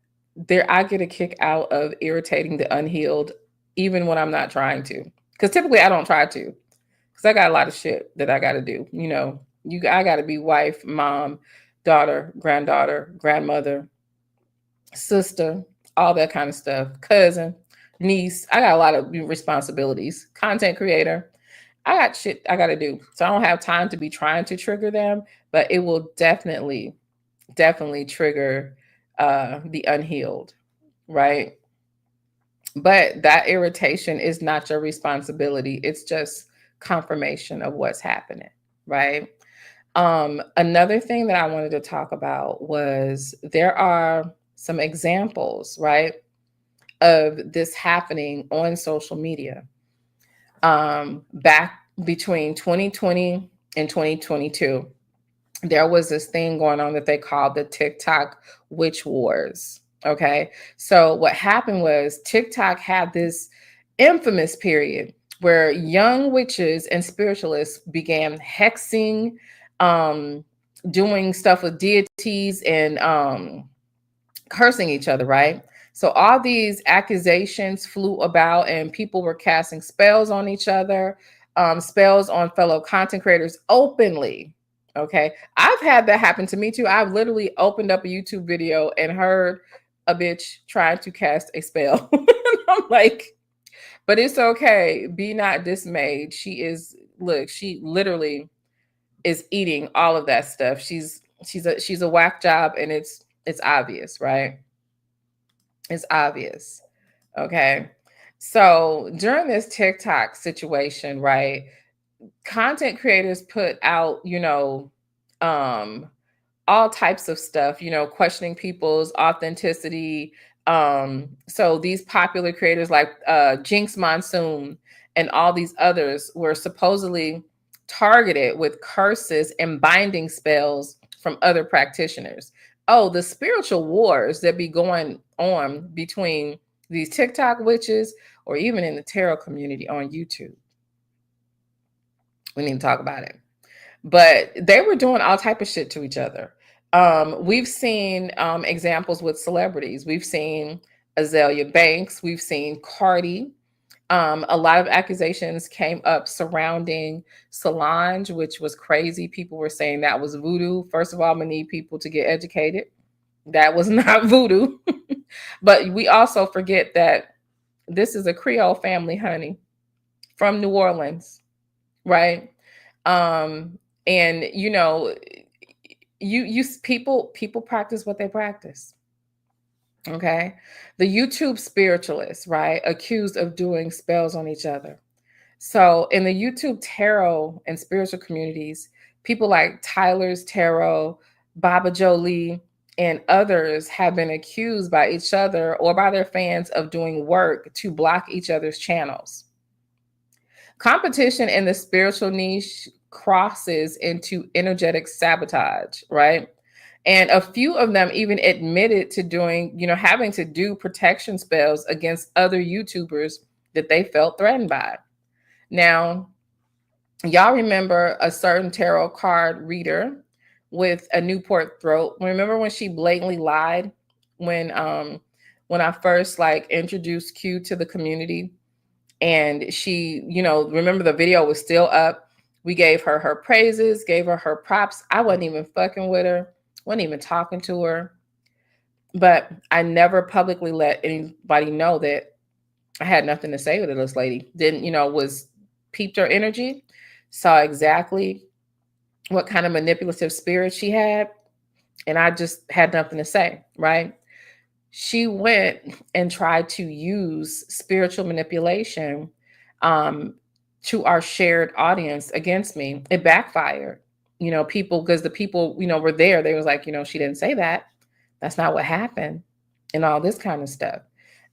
I get a kick out of irritating the unhealed, even when I'm not trying to. Because typically I don't try to, because I got a lot of shit that I got to do. I got to be wife, mom, daughter, granddaughter, grandmother, sister, all that kind of stuff, cousin, niece. I got a lot of responsibilities, content creator. I got shit I got to do. So I don't have time to be trying to trigger them, but it will definitely trigger the unhealed, right? But that irritation is not your responsibility. It's just confirmation of what's happening, right? Another thing that I wanted to talk about was there are some examples, right, of this happening on social media. Back between 2020 and 2022, there was this thing going on that they called the TikTok witch wars. Okay. So what happened was TikTok had this infamous period where young witches and spiritualists began hexing, um, doing stuff with deities and cursing each other, right? So all these accusations flew about, and people were casting spells on each other, spells on fellow content creators openly. Okay. I've had that happen to me too. I've literally opened up a YouTube video and heard a bitch trying to cast a spell. I'm like, but it's okay. Be not dismayed. She literally is eating all of that stuff. She's a whack job, and it's obvious, right? It's obvious. Okay. So during this TikTok situation, right, content creators put out, um, all types of stuff, questioning people's authenticity. So these popular creators like Jinx Monsoon and all these others were supposedly targeted with curses and binding spells from other practitioners. Oh, the spiritual wars that be going on between these TikTok witches or even in the tarot community on YouTube. We need to talk about it. But they were doing all type of shit to each other. We've seen examples with celebrities. We've seen Azalea Banks. We've seen Cardi. A lot of accusations came up surrounding Solange, which was crazy. People were saying that was voodoo. First of all, I'm gonna need people to get educated. That was not voodoo. But we also forget that this is a Creole family, honey, from New Orleans, right? And people practice what they practice. Okay. The YouTube spiritualists, right, accused of doing spells on each other. So in the YouTube tarot and spiritual communities, people like Tyler's Tarot, Baba Jolie, and others have been accused by each other or by their fans of doing work to block each other's channels. Competition in the spiritual niche crosses into energetic sabotage, right? And a few of them even admitted to doing, having to do protection spells against other YouTubers that they felt threatened by. Now, y'all remember a certain tarot card reader with a Newport throat? Remember when she blatantly lied when I first introduced Q to the community? And she, remember the video was still up. We gave her praises, gave her props. I wasn't even fucking with her, wasn't even talking to her. But I never publicly let anybody know that I had nothing to say to this lady. Didn't, was peeped her energy, saw exactly what kind of manipulative spirit she had. And I just had nothing to say, right? She went and tried to use spiritual manipulation to our shared audience against me. It backfired. Because the people, were there. They was like, she didn't say that. That's not what happened, and all this kind of stuff.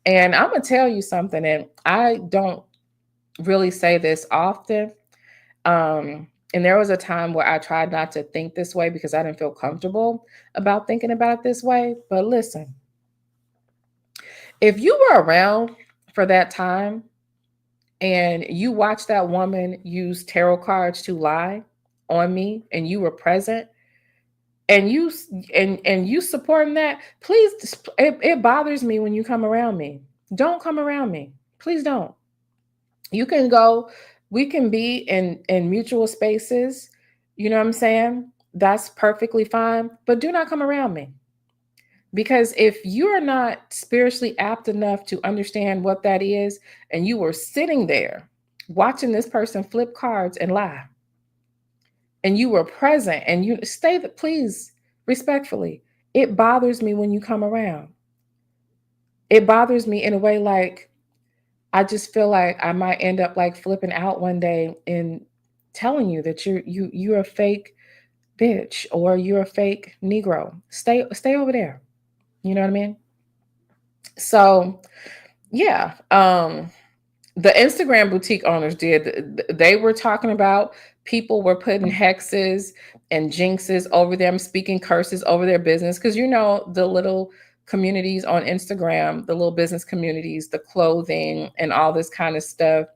And I'm going to tell you something, and I don't really say this often. And there was a time where I tried not to think this way because I didn't feel comfortable about thinking about it this way. But listen, if you were around for that time and you watched that woman use tarot cards to lie on me and you were present and you supporting that, please, it bothers me when you come around me. Don't come around me. Please don't. You can go, we can be in mutual spaces. You know what I'm saying? That's perfectly fine, but do not come around me. Because if you are not spiritually apt enough to understand what that is, and you were sitting there watching this person flip cards and lie, and you were present and you please, respectfully, it bothers me when you come around. It bothers me in a way like I just feel like I might end up flipping out one day and telling you that you're a fake bitch, or you're a fake Negro. Stay over there. You know what I mean? So yeah, the Instagram boutique owners did. They were talking about people were putting hexes and jinxes over them, speaking curses over their business. Because the little communities on Instagram, the little business communities, the clothing and all this kind of stuff.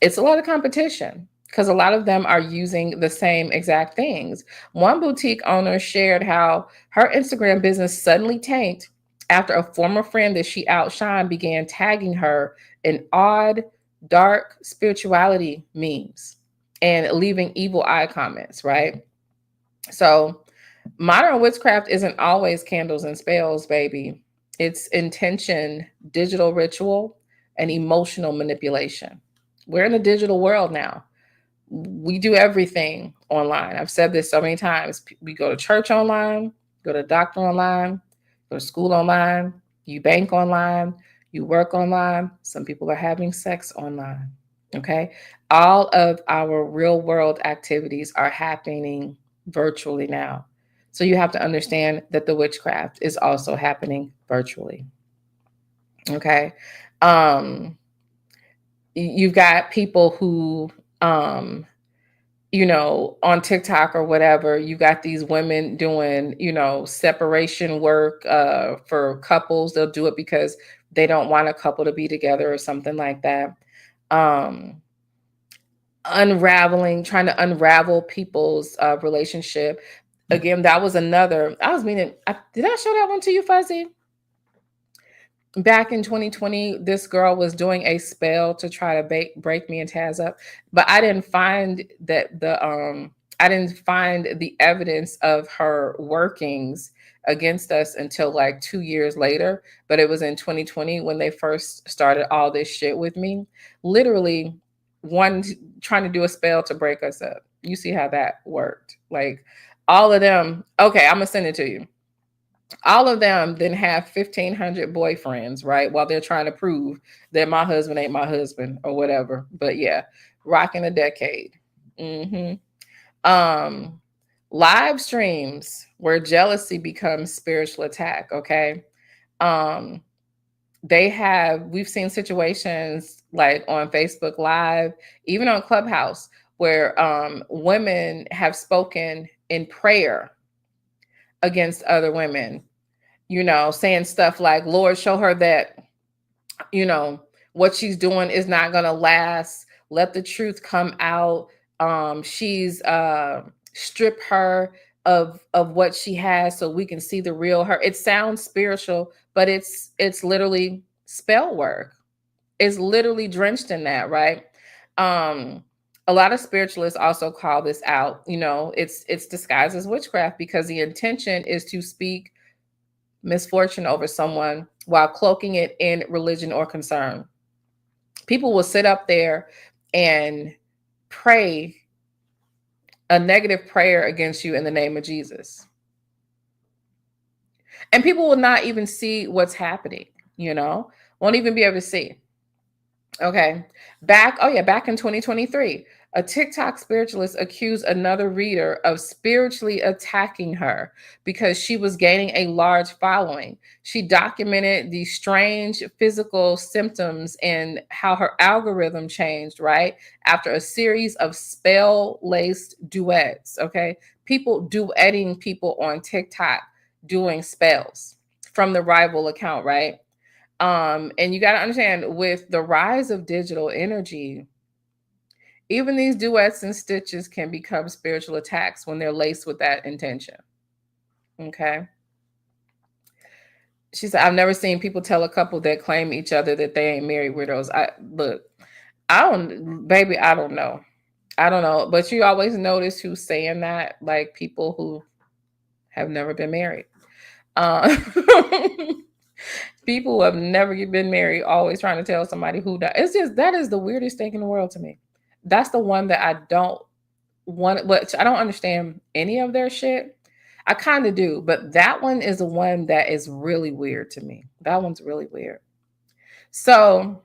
It's a lot of competition because a lot of them are using the same exact things. One boutique owner shared how her Instagram business suddenly tanked after a former friend that she outshined began tagging her in odd, dark spirituality memes and leaving evil eye comments, right? So modern witchcraft isn't always candles and spells, baby. It's intention, digital ritual, and emotional manipulation. We're in a digital world now. We do everything online. I've said this so many times. We go to church online, go to doctor online, go to school online, you bank online, you work online. Some people are having sex online. Okay. All of our real world activities are happening virtually now. So you have to understand that the witchcraft is also happening virtually. Okay. You've got people who, on TikTok or whatever, you got these women doing, separation work for couples. They'll do it because they don't want a couple to be together or something like that. Trying to unravel people's relationship. Again, that was another, did I show that one to you, Fuzzy? Back in 2020, this girl was doing a spell to try to break me and Taz up, but I didn't find I didn't find the evidence of her workings against us until like 2 years later. But it was in 2020 when they first started all this shit with me. Literally, one trying to do a spell to break us up. You see how that worked? Like all of them. Okay, I'm gonna send it to you. All of them then have 1,500 boyfriends, right? While they're trying to prove that my husband ain't my husband or whatever. But yeah, rocking a decade. Live streams where jealousy becomes spiritual attack. Okay. We've seen situations like on Facebook Live, even on Clubhouse, where women have spoken in prayer against other women, saying stuff like, Lord, show her that, what she's doing is not going to last. Let the truth come out. She's strip her of what she has so we can see the real her. It sounds spiritual, but it's literally spell work. It's literally drenched in that, right? A lot of spiritualists also call this out. It's disguised as witchcraft because the intention is to speak misfortune over someone while cloaking it in religion or concern. People will sit up there and pray a negative prayer against you in the name of Jesus. And people will not even see what's happening, won't even be able to see. Okay. Back in 2023, a TikTok spiritualist accused another reader of spiritually attacking her because she was gaining a large following. She documented the strange physical symptoms and how her algorithm changed, right? After a series of spell-laced duets, okay? People duetting people on TikTok doing spells from the rival account, right? And you got to understand, with the rise of digital energy, even these duets and stitches can become spiritual attacks when they're laced with that intention. Okay. She said, I've never seen people tell a couple that claim each other that they ain't married widows. I don't know. But you always notice who's saying that, like people who have never been married. People who have never been married always trying to tell somebody who died. That is the weirdest thing in the world to me. That's the one that I don't want, but I don't understand any of their shit. I kind of do, but that one is the one that is really weird to me. That one's really weird. So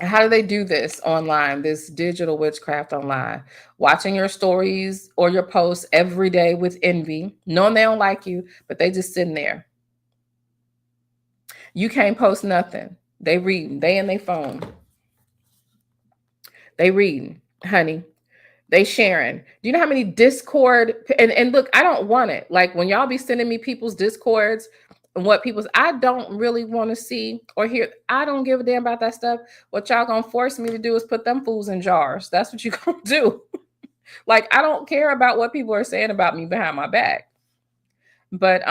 How do they do this online, this digital witchcraft online? Watching your stories or your posts every day with envy, knowing they don't like you, but they just sitting there. You can't post nothing. They reading. They in their phone. They reading, honey. They sharing. Do you know how many Discord and look, I don't want it. Like when y'all be sending me people's Discords and what people's I don't really want to see or hear. I don't give a damn about that stuff. What y'all gonna force me to do is put them fools in jars. That's what you gonna do. Like I don't care about what people are saying about me behind my back. But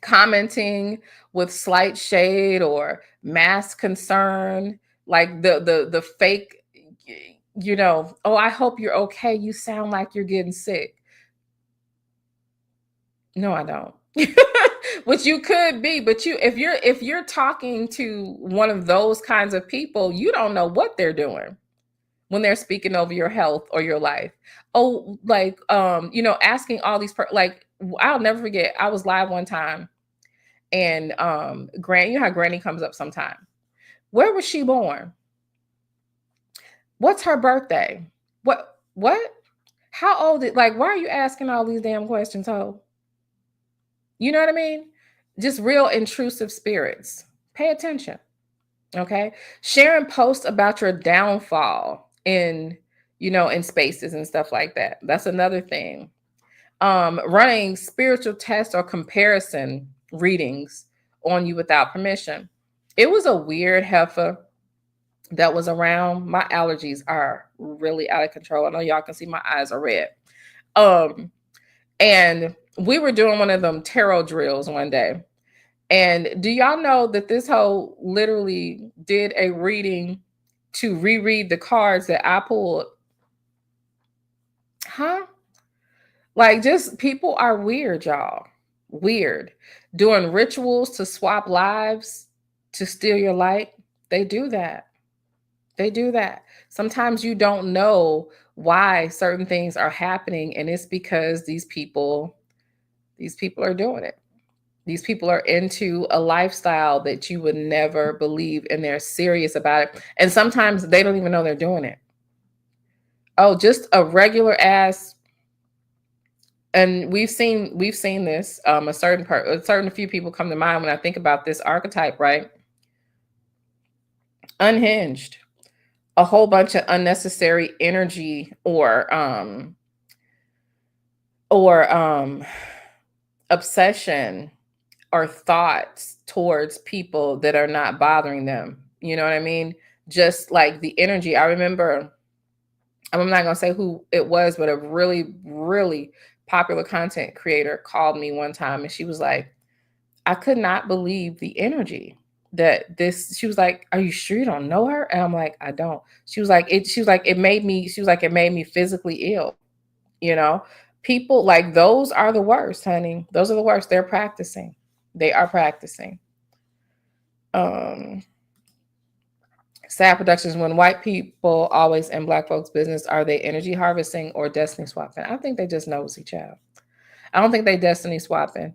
commenting with slight shade or mass concern, like the fake, oh, I hope you're okay. You sound like you're getting sick. No, I don't. Which you could be, but if you're talking to one of those kinds of people, you don't know what they're doing when they're speaking over your health or your life. Oh, like asking all these like I'll never forget. I was live one time and Granny, you know how Granny comes up sometime. Where was she born? What's her birthday? What? How old like why are you asking all these damn questions, ho? You know what I mean? Just real intrusive spirits. Pay attention. Okay. Sharing posts about your downfall in spaces and stuff like that. That's another thing. Running spiritual tests or comparison readings on you without permission. It was a weird heifer that was around. My allergies are really out of control. I know y'all can see my eyes are red. And we were doing one of them tarot drills one day. And do y'all know that this hoe literally did a reading to reread the cards that I pulled? Huh? Like, just people are weird, y'all. Weird. Doing rituals to swap lives to steal your light. They do that. They do that. Sometimes you don't know why certain things are happening, and it's because these people are doing it. These people are into a lifestyle that you would never believe, and they're serious about it. And sometimes they don't even know they're doing it. Oh, just a regular ass. And we've seen this. A certain few people come to mind when I think about this archetype, right? Unhinged, a whole bunch of unnecessary energy or obsession or thoughts towards people that are not bothering them. You know what I mean? Just like the energy. I remember, I'm not going to say who it was, but a really, really popular content creator called me one time and she was like, I could not believe the energy that this, she was like, are you sure you don't know her? And I'm like, I don't. She was like, it made me physically ill. People like those are the worst, honey. Those are the worst. They're practicing. They are practicing. Sad productions, when white people always in black folks' business, are they energy harvesting or destiny swapping? I think they just nosy, child. I don't think they destiny swapping.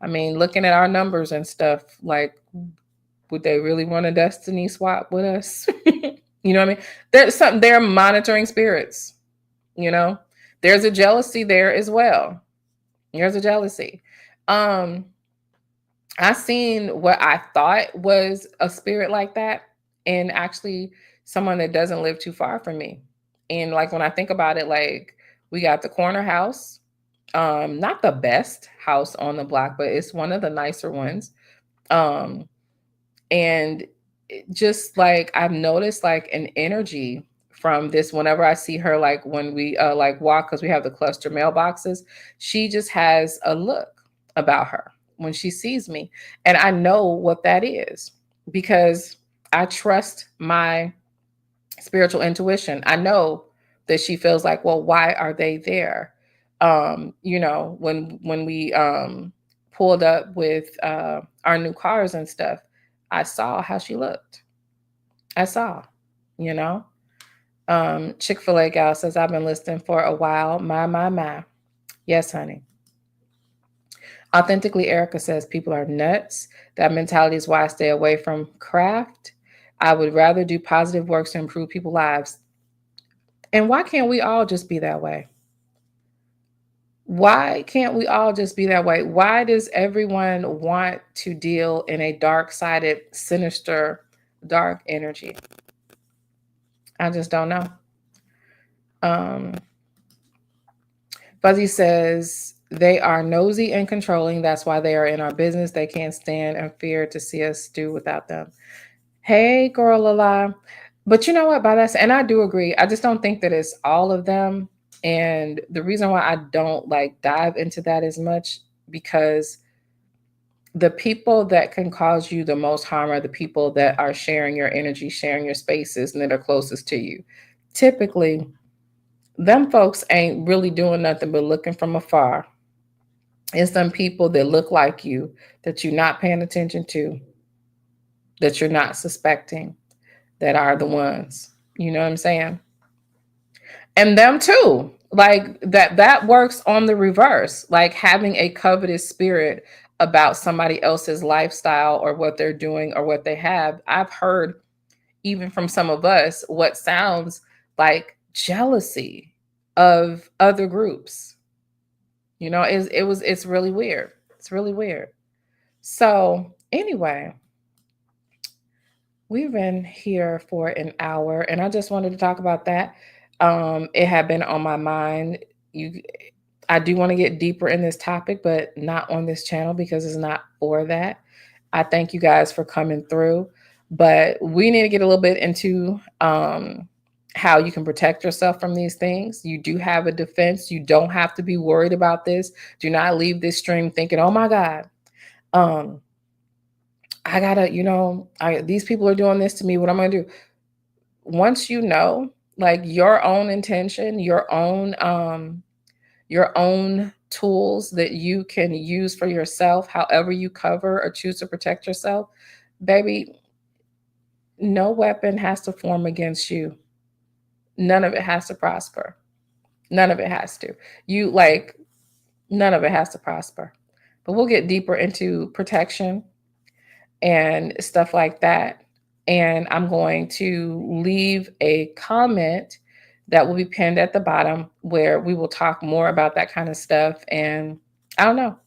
I mean, looking at our numbers and stuff, like, would they really want a destiny swap with us? You know what I mean? They're monitoring spirits, There's a jealousy there as well. There's a jealousy. I seen what I thought was a spirit like that, and actually someone that doesn't live too far from me. And like when I think about it, like we got the corner house, not the best house on the block, but it's one of the nicer ones. And just like I've noticed like an energy from this whenever I see her, like when we like walk, because we have the cluster mailboxes, she just has a look about her when she sees me. And I know what that is because I trust my spiritual intuition. I know that she feels like, well, why are they there? When we pulled up with our new cars and stuff, I saw how she looked. I saw, Chick-fil-A gal says, I've been listening for a while. My. Yes, honey. Authentically Erica says, people are nuts. That mentality is why I stay away from craft. I would rather do positive works to improve people's lives. And why can't we all just be that way? Why can't we all just be that way? Why does everyone want to deal in a dark-sided, sinister, dark energy? I just don't know. Fuzzy says, they are nosy and controlling. That's why they are in our business. They can't stand and fear to see us do without them. Hey, girl, Lala. But you know what? By that, and I do agree. I just don't think that it's all of them. And the reason why I don't like dive into that as much, because the people that can cause you the most harm are the people that are sharing your energy, sharing your spaces, and that are closest to you. Typically, them folks ain't really doing nothing but looking from afar. It's some people that look like you that you're not paying attention to, that you're not suspecting, that are the ones. You know what I'm saying? And them too. Like that works on the reverse. Like having a covetous spirit about somebody else's lifestyle or what they're doing or what they have. I've heard even from some of us what sounds like jealousy of other groups. You know, it's really weird. It's really weird. So anyway, we've been here for an hour and I just wanted to talk about that. It had been on my mind. I do want to get deeper in this topic, but not on this channel because it's not for that. I thank you guys for coming through, but we need to get a little bit into how you can protect yourself from these things. You do have a defense. You don't have to be worried about this. Do not leave this stream thinking, oh my God, I gotta, these people are doing this to me. What am I gonna do? Once you know, like your own intention, your own tools that you can use for yourself, however you cover or choose to protect yourself, baby, no weapon has to form against you. None of it has to prosper. None of it has to. None of it has to prosper. But we'll get deeper into protection and stuff like that. And I'm going to leave a comment that will be pinned at the bottom where we will talk more about that kind of stuff. And I don't know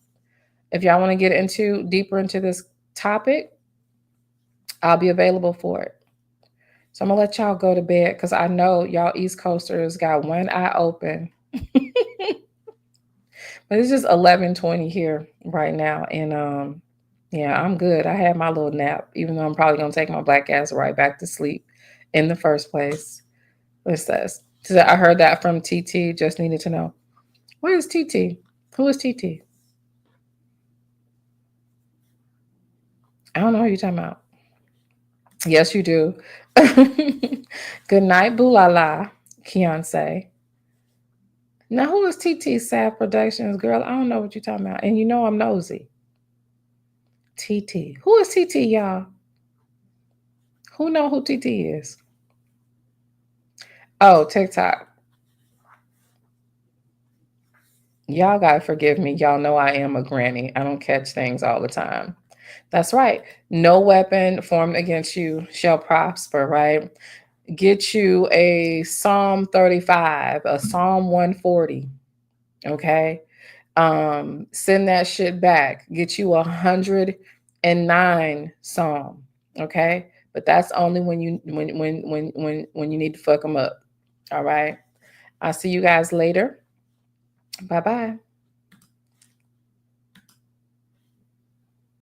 if y'all want to get deeper into this topic, I'll be available for it. So I'm gonna let y'all go to bed because I know y'all East Coasters got one eye open. But it's just 11:20 here right now. And yeah, I'm good. I had my little nap, even though I'm probably gonna take my black ass right back to sleep in the first place. It says, I heard that from TT, just needed to know. Where is TT? Who is TT? I don't know who you're talking about. Yes, you do. Good night, Boolala, Keonce. Now, who is TT Sad Productions? Girl, I don't know what you're talking about. And you know I'm nosy. TT. Who is TT, y'all? Who know who TT is? Oh, TikTok. Y'all gotta forgive me. Y'all know I am a granny. I don't catch things all the time. That's right. No weapon formed against you shall prosper, right? Get you a Psalm 35, a Psalm 140. Okay. Send that shit back. Get you 109 Psalm. Okay. But that's only when you need to fuck them up. All right. I'll see you guys later. Bye-bye.